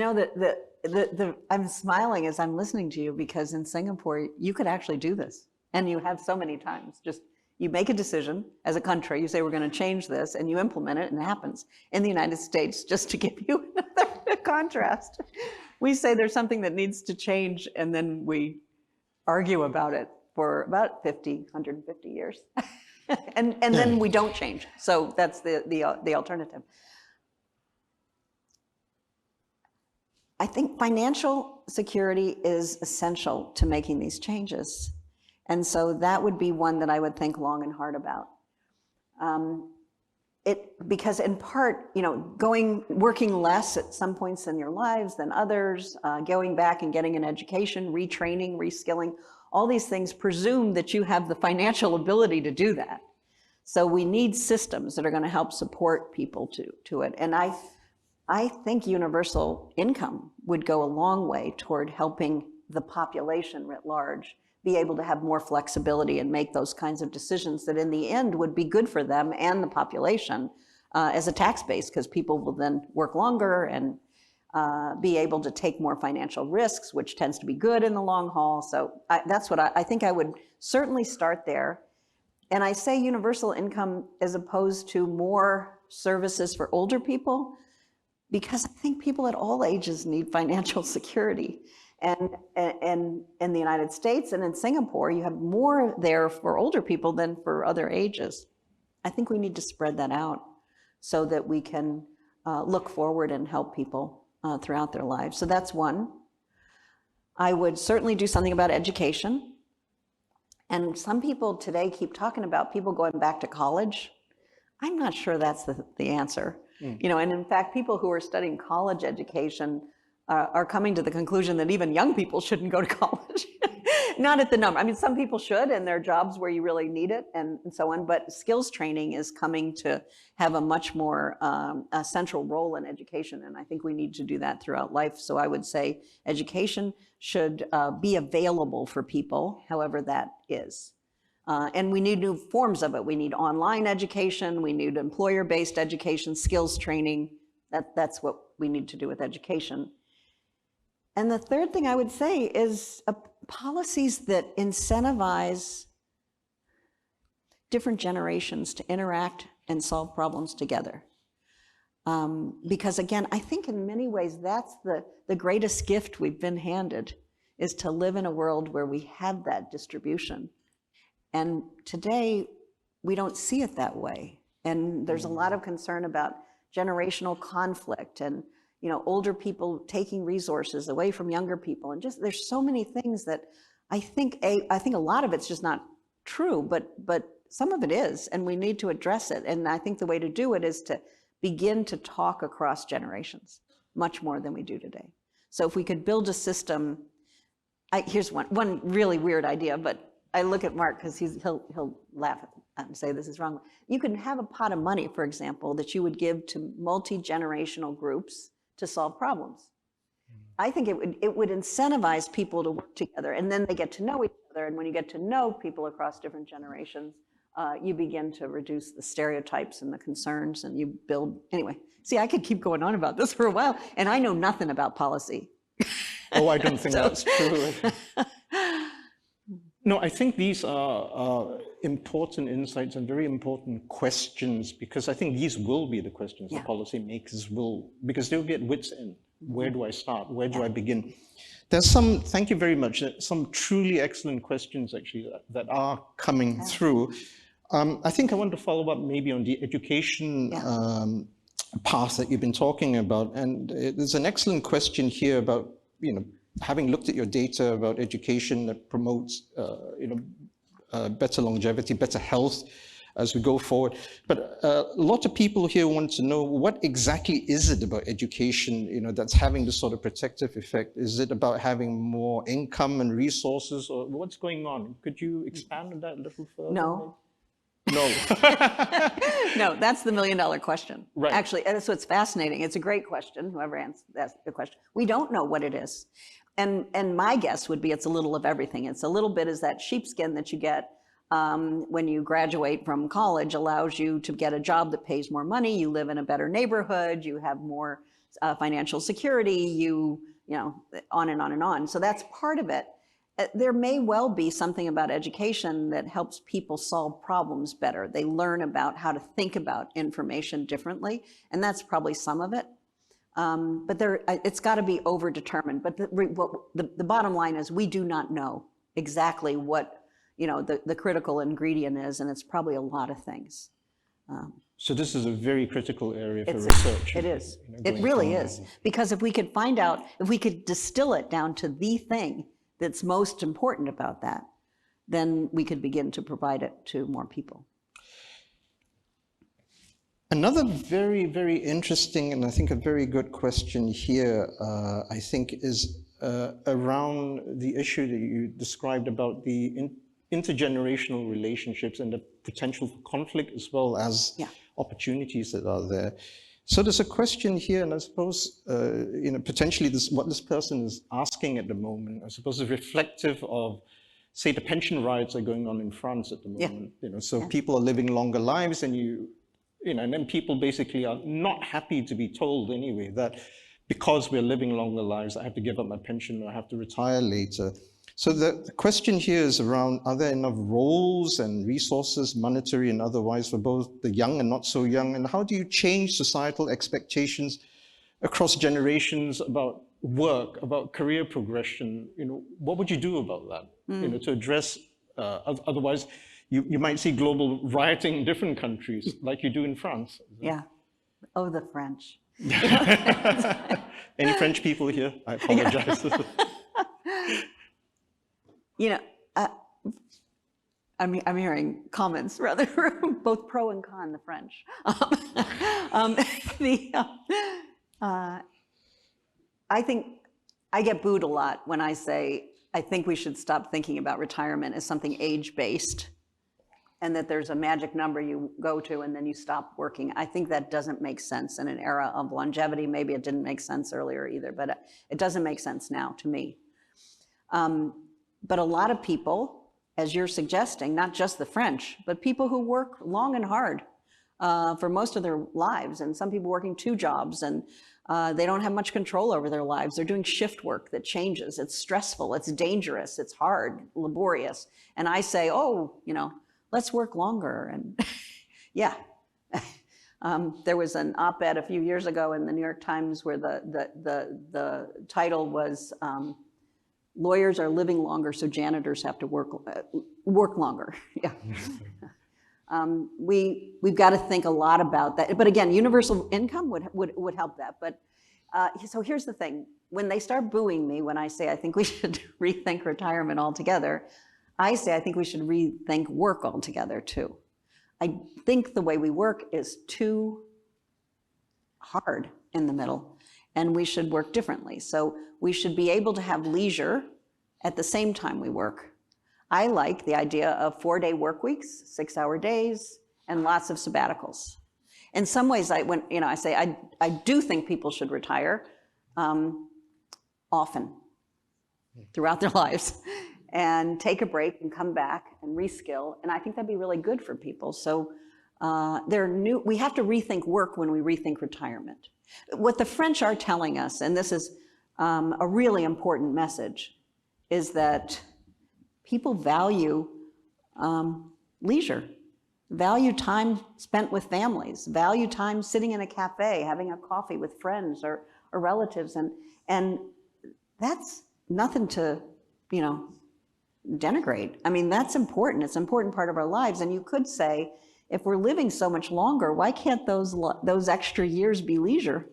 I'm smiling as I'm listening to you, because in Singapore, you could actually do this. And you have so many times. Just you make a decision as a country, you say we're going to change this, and you implement it, and it happens. In the United States, just to give you another contrast, we say there's something that needs to change, and then we argue about it for about 150 years. and then we don't change. So that's the alternative. I think financial security is essential to making these changes. And so that would be one that I would think long and hard about. Because in part, working less at some points in your lives than others, going back and getting an education, retraining, reskilling, all these things presume that you have the financial ability to do that. So we need systems that are going to help support people to it. And I think universal income would go a long way toward helping the population writ large be able to have more flexibility and make those kinds of decisions that in the end would be good for them and the population as a tax base, because people will then work longer and be able to take more financial risks, which tends to be good in the long haul. So that's what I think I would certainly start there. And I say universal income as opposed to more services for older people, because I think people at all ages need financial security. And in the United States and in Singapore, you have more there for older people than for other ages. I think we need to spread that out so that we can look forward and help people throughout their lives. So that's one. I would certainly do something about education. And some people today keep talking about people going back to college. I'm not sure that's the answer. And in fact, people who are studying college education are coming to the conclusion that even young people shouldn't go to college. Not at the number. I mean, some people should, and there are jobs where you really need it and so on, but skills training is coming to have a much more central role in education, and I think we need to do that throughout life. So I would say education should be available for people, however that is. And we need new forms of it. We need online education, we need employer-based education, skills training. That's what we need to do with education. And the third thing I would say is policies that incentivize different generations to interact and solve problems together. Because again, I think in many ways that's the greatest gift we've been handed, is to live in a world where we have that distribution. And today, we don't see it that way. And there's a lot of concern about generational conflict and, you know, older people taking resources away from younger people. And just, there's so many things that I think a lot of it's just not true, but some of it is, and we need to address it. And I think the way to do it is to begin to talk across generations much more than we do today. So if we could build a system, here's one really weird idea, but I look at Mark because he'll laugh and say this is wrong. You can have a pot of money, for example, that you would give to multi-generational groups to solve problems. I think it would incentivize people to work together, and then they get to know each other. And when you get to know people across different generations, you begin to reduce the stereotypes and the concerns, and you build, anyway. See, I could keep going on about this for a while, and I know nothing about policy. Oh, I don't think that's true. No, I think these are important insights and very important questions, because I think these will be the questions the policymakers will, because they'll be at wit's end. Where do I start? Where do I begin? There's some, thank you very much, some truly excellent questions actually that are coming through. I think I want to follow up maybe on the education path that you've been talking about. And there's an excellent question here about, you know, having looked at your data about education that promotes, better longevity, better health as we go forward. But a lot of people here want to know, what exactly is it about education, you know, that's having this sort of protective effect? Is it about having more income and resources, or what's going on? Could you expand on that a little further? No. No. No, that's the million-dollar question. Right. Actually, that's what's fascinating. It's a great question, whoever answers the question. We don't know what it is. And my guess would be it's a little of everything. It's a little bit is that sheepskin that you get when you graduate from college allows you to get a job that pays more money, you live in a better neighborhood, you have more financial security, you know, on and on and on. So that's part of it. There may well be something about education that helps people solve problems better. They learn about how to think about information differently, and that's probably some of it. But it's got to be over-determined. But the bottom line is we do not know exactly what, you know, the critical ingredient is, and it's probably a lot of things. So this is a very critical area for research. It is. It really is. Because if we could find out, if we could distill it down to the thing that's most important about that, then we could begin to provide it to more people. Another very, very interesting and I think a very good question here, I think, is around the issue that you described about the intergenerational relationships and the potential for conflict as well as opportunities that are there. So there's a question here, and I suppose, you know, potentially what this person is asking at the moment, I suppose, is reflective of, say, the pension riots are going on in France at the moment. You know, so people are living longer lives, and you know, and then people basically are not happy to be told anyway that because we're living longer lives, I have to give up my pension or I have to retire later. So the question here is around, are there enough roles and resources, monetary and otherwise, for both the young and not so young? And how do you change societal expectations across generations about work, about career progression? You know, what would you do about that? You know, to address, otherwise you might see global rioting in different countries like you do in France. Yeah. Oh, the French. Any French people here? I apologize. You know, I'm hearing comments rather, both pro and con, the French. I think I get booed a lot when I say, I think we should stop thinking about retirement as something age-based, and that there's a magic number you go to and then you stop working. I think that doesn't make sense in an era of longevity. Maybe it didn't make sense earlier either, but it doesn't make sense now to me. But a lot of people, as you're suggesting, not just the French, but people who work long and hard for most of their lives, and some people working 2 jobs, and they don't have much control over their lives. They're doing shift work that changes. It's stressful, it's dangerous, it's hard, laborious. And I say, oh, you know, let's work longer. And yeah. There was an op-ed a few years ago in the New York Times where the title was, lawyers are living longer, so janitors have to work longer. Yeah. We've got to think a lot about that. But again, universal income would help that. But so here's the thing. When they start booing me when I say I think we should rethink retirement altogether, I say I think we should rethink work altogether too. I think the way we work is too hard in the middle, and we should work differently. So we should be able to have leisure at the same time we work. I like the idea of 4-day work weeks, 6-hour days, and lots of sabbaticals. In some ways, I say I do think people should retire often throughout their lives and take a break and come back and reskill. And I think that'd be really good for people. So we have to rethink work when we rethink retirement. What the French are telling us, and this is a really important message, is that people value leisure, value time spent with families, value time sitting in a cafe, having a coffee with friends or relatives. And that's nothing to, denigrate. I mean, that's important. It's an important part of our lives. And you could say, if we're living so much longer, why can't those extra years be leisure?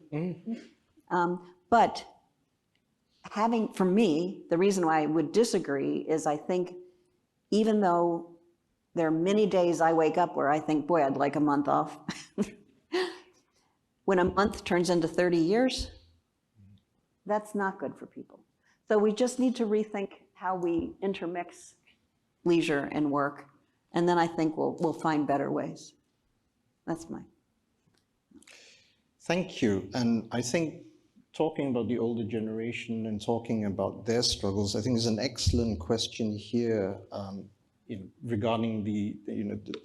But for me, the reason why I would disagree is I think even though there are many days I wake up where I think, boy, I'd like a month off. When a month turns into 30 years, that's not good for people. So we just need to rethink how we intermix leisure and work. And then I think we'll find better ways. That's mine. Thank you. And I think talking about the older generation and talking about their struggles, I think is an excellent question here regarding the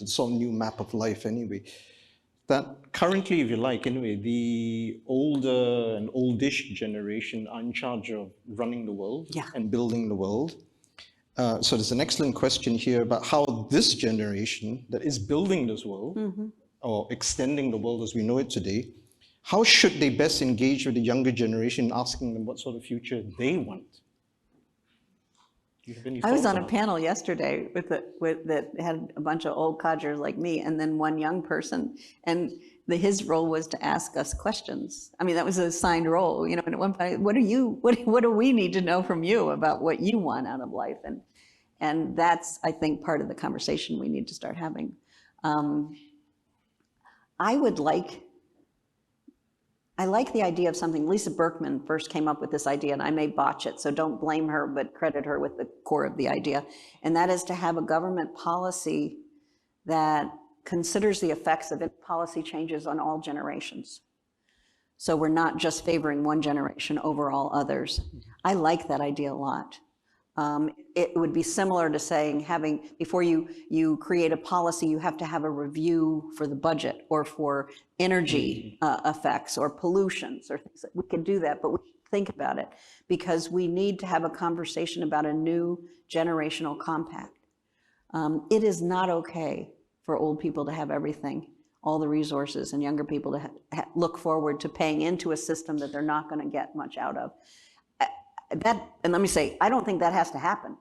sort of new map of life anyway. That currently, if you like, anyway, the older and oldish generation are in charge of running the world and building the world. So there's an excellent question here about how this generation that is building this world or extending the world as we know it today, how should they best engage with the younger generation, asking them what sort of future they want? Do you have any thoughts? I was on a panel yesterday that had a bunch of old codgers like me and then one young person, and his role was to ask us questions. I mean, that was a assigned role, and at one point, what do we need to know from you about what you want out of life? And that's, I think, part of the conversation we need to start having. I like the idea of something. Lisa Berkman first came up with this idea, and I may botch it, so don't blame her, but credit her with the core of the idea. And that is to have a government policy that considers the effects of policy changes on all generations. So we're not just favoring one generation over all others. I like that idea a lot. It would be similar to saying before you create a policy, you have to have a review for the budget or for energy effects or pollutions or things. We could do that, but we should think about it because we need to have a conversation about a new generational compact. It is not okay for old people to have everything, all the resources, and younger people to look forward to paying into a system that they're not going to get much out of. And let me say, I don't think that has to happen.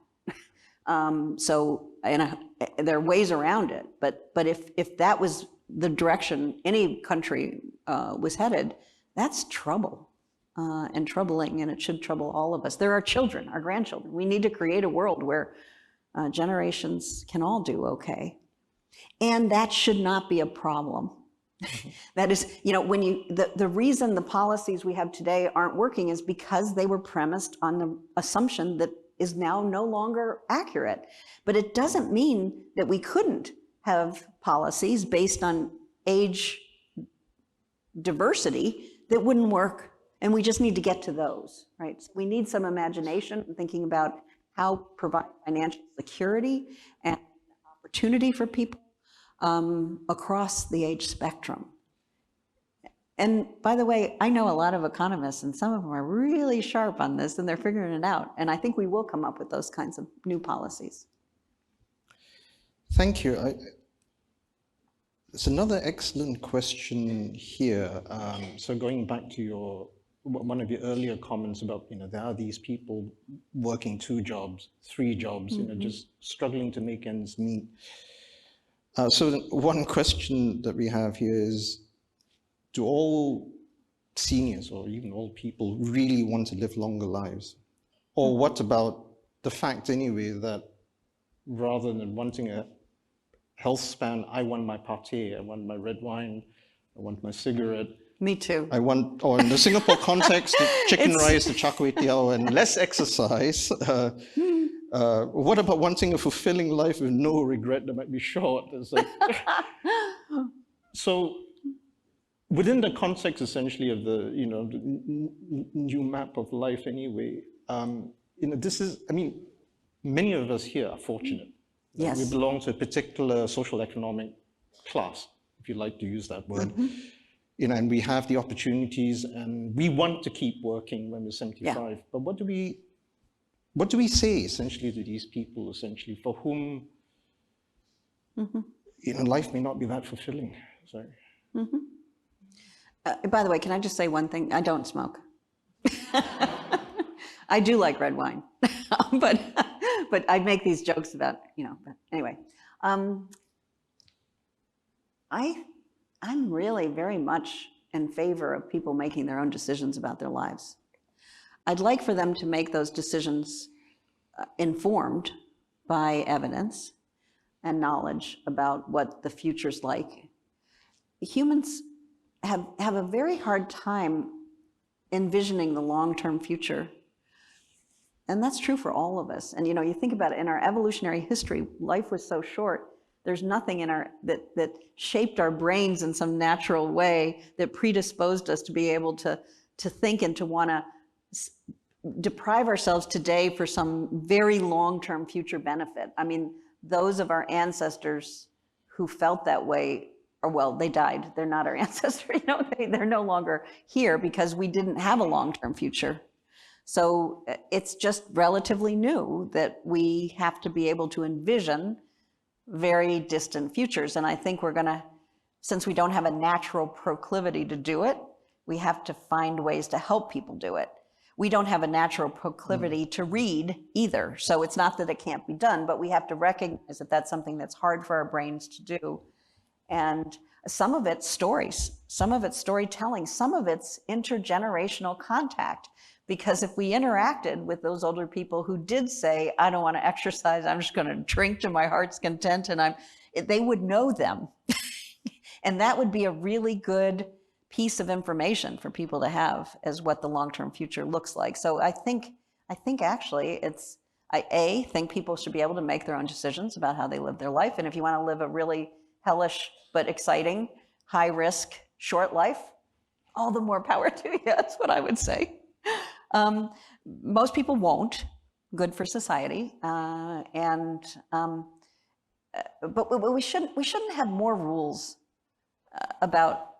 There are ways around it, but if that was the direction any country was headed, that's trouble and troubling, and it should trouble all of us. There are children, our grandchildren. We need to create a world where generations can all do okay, and that should not be a problem. That is, the reason the policies we have today aren't working is because they were premised on the assumption that is now no longer accurate. But it doesn't mean that we couldn't have policies based on age diversity that wouldn't work. And we just need to get to those, right? So we need some imagination and thinking about how to provide financial security and opportunity for people across the age spectrum. And by the way, I know a lot of economists, and some of them are really sharp on this, and they're figuring it out. And I think we will come up with those kinds of new policies. Thank you. There's another excellent question here. So going back to one of your earlier comments about, there are these people working 2 jobs, 3 jobs, just struggling to make ends meet. So one question that we have here is, do all seniors or even old people really want to live longer lives? Or what about the fact anyway that rather than wanting a health span, I want my pate, I want my red wine, I want my cigarette. Me too. I want, or in the Singapore context, the chicken rice, the char kway teow, and less exercise. What about wanting a fulfilling life with no regret that might be short? It's like, so within the context essentially of the, the new map of life anyway, this is, many of us here are fortunate. Yes. We belong to a particular social economic class, if you like to use that word. And we have the opportunities and we want to keep working when we're 75. Yeah. But what do we say essentially to these people essentially for whom life may not be that fulfilling? Sorry. By the way, can I just say one thing? I don't smoke. I do like red wine, but I make these jokes about, but anyway. I'm really very much in favor of people making their own decisions about their lives. I'd like for them to make those decisions informed by evidence and knowledge about what the future's like. Humans have a very hard time envisioning the long-term future. And that's true for all of us. And you think about it, in our evolutionary history, life was so short. There's nothing in that shaped our brains in some natural way that predisposed us to be able to think and to want to deprive ourselves today for some very long-term future benefit. Those of our ancestors who felt that way, they died. They're not our ancestors. They're no longer here because we didn't have a long-term future. So it's just relatively new that we have to be able to envision very distant futures. And I think we're going to, since we don't have a natural proclivity to do it, we have to find ways to help people do it. We don't have a natural proclivity to read either. So it's not that it can't be done, but we have to recognize that that's something that's hard for our brains to do. And some of it's stories, some of it's storytelling, some of it's intergenerational contact. Because if we interacted with those older people who did say, I don't want to exercise, I'm just going to drink to my heart's content, and they would know them. And that would be a really good piece of information for people to have as what the long-term future looks like. So I think actually I think people should be able to make their own decisions about how they live their life. And if you want to live a really hellish but exciting, high risk, short life, all the more power to you. That's what I would say. Most people won't. Good for society, but we shouldn't have more rules about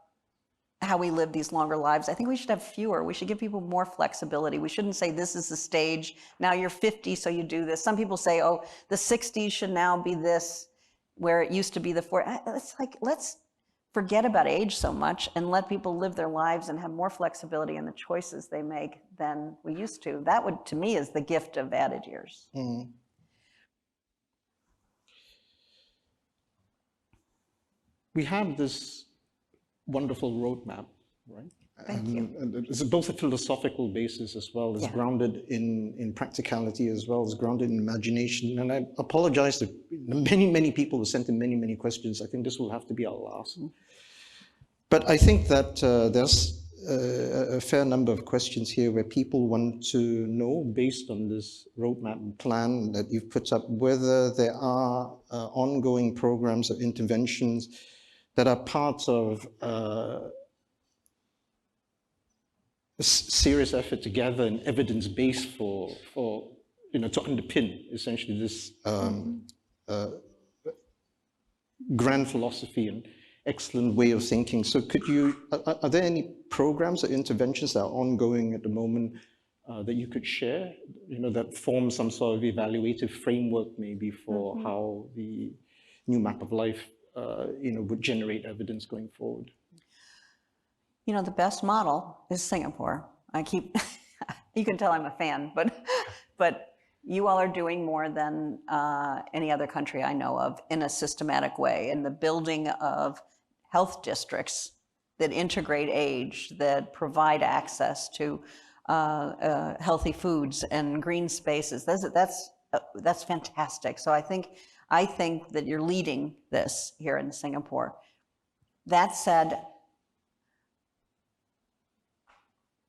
how we live these longer lives. I think we should have fewer. We should give people more flexibility. We shouldn't say this is the stage. Now you're 50, so you do this. Some people say, oh, the 60s should now be this, where it used to be the 40s. It's like, let's forget about age so much and let people live their lives and have more flexibility in the choices they make than we used to. That would, to me, is the gift of added years. Mm. We have this wonderful roadmap, right? Thank you. And it's both a philosophical basis as well as grounded in practicality, as well as grounded in imagination. And I apologize to many people who sent in many questions. I think this will have to be our last. But I think that there's a fair number of questions here where people want to know, based on this roadmap plan that you've put up, whether there are ongoing programs or interventions that are part of a serious effort to gather an evidence base for to underpin essentially this grand philosophy and excellent way of thinking. So are there any programs or interventions that are ongoing at the moment that you could share, that form some sort of evaluative framework maybe for how the new map of life, would generate evidence going forward? You know, the best model is Singapore. You can tell I'm a fan, but you all are doing more than any other country I know of in a systematic way, in the building of health districts that integrate age, that provide access to healthy foods and green spaces. That's fantastic. So I think that you're leading this here in Singapore. That said,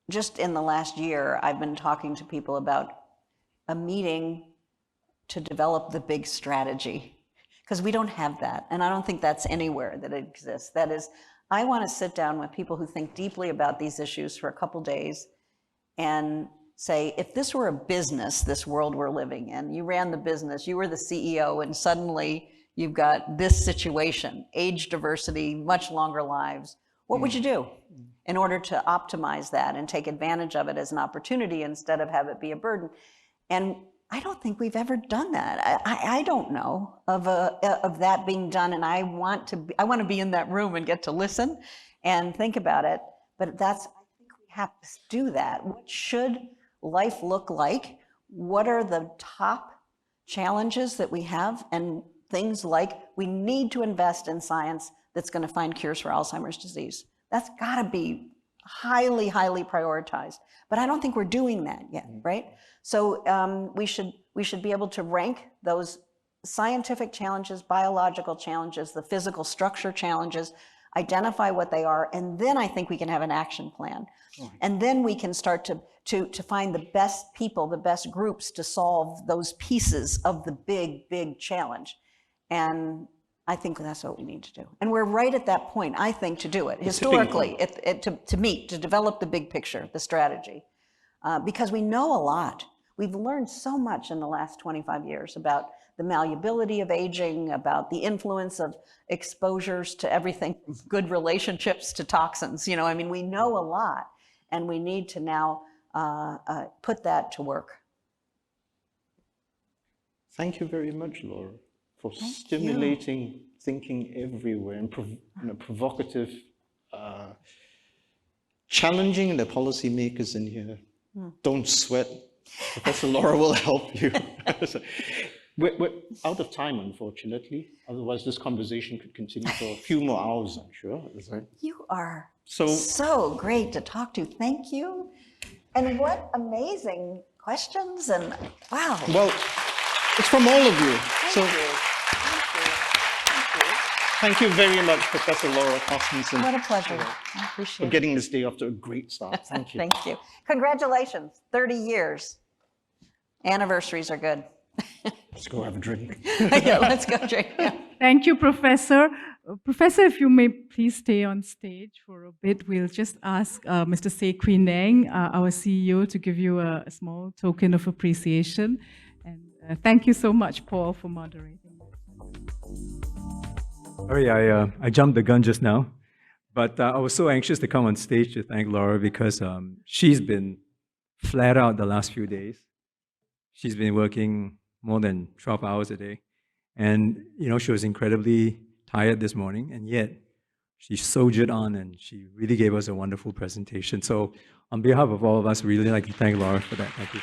just in the last year, I've been talking to people about a meeting to develop the big strategy, because we don't have that. And I don't think that's anywhere that it exists. That is, I want to sit down with people who think deeply about these issues for a couple days and say, if this were a business, this world we're living in, you ran the business, you were the CEO, and suddenly you've got this situation, age diversity, much longer lives, what would you do in order to optimize that and take advantage of it as an opportunity instead of have it be a burden? And I don't think we've ever done that. I don't know of that being done, and I want to be in that room and get to listen and think about it. But I think we have to do that. What should life look like? What are the top challenges that we have? And things like, we need to invest in science that's going to find cures for Alzheimer's disease. That's got to be highly, highly prioritized. But I don't think we're doing that yet, right? So we should be able to rank those scientific challenges, biological challenges, the physical structure challenges, identify what they are, and then I think we can have an action plan. And then we can start to find the best people, the best groups to solve those pieces of the big, big challenge. And I think that's what we need to do. And we're right at that point, I think, to do it. Historically, to develop the big picture, the strategy. Because we know a lot. We've learned so much in the last 25 years about the malleability of aging, about the influence of exposures to everything, from good relationships to toxins. I mean, we know a lot, and we need to now put that to work. Thank you very much, Laura, for stimulating thinking everywhere and provocative, challenging the policymakers in here. Don't sweat. Professor Laura will help you. We're out of time, unfortunately. Otherwise, this conversation could continue for a few more hours, I'm sure. You are so great to talk to. Thank you. And what amazing questions, and wow. Well, it's from all of you. Thank you. Thank you very much, Professor Laura Carstensen. What a pleasure. I appreciate it. For getting this day off to a great start. Thank you. Thank you. Congratulations, 30 years. Anniversaries are good. Let's go have a drink. Yeah, let's go drink. Yeah. Thank you, Professor. Professor, if you may please stay on stage for a bit, we'll just ask Mr. Say Kui Neng, our CEO, to give you a small token of appreciation. And thank you so much, Paul, for moderating. Sorry, I jumped the gun just now, but I was so anxious to come on stage to thank Laura because she's been flat out the last few days. She's been working more than 12 hours a day. And, she was incredibly tired this morning, and yet she soldiered on and she really gave us a wonderful presentation. So on behalf of all of us, we really like to thank Laura for that. Thank you.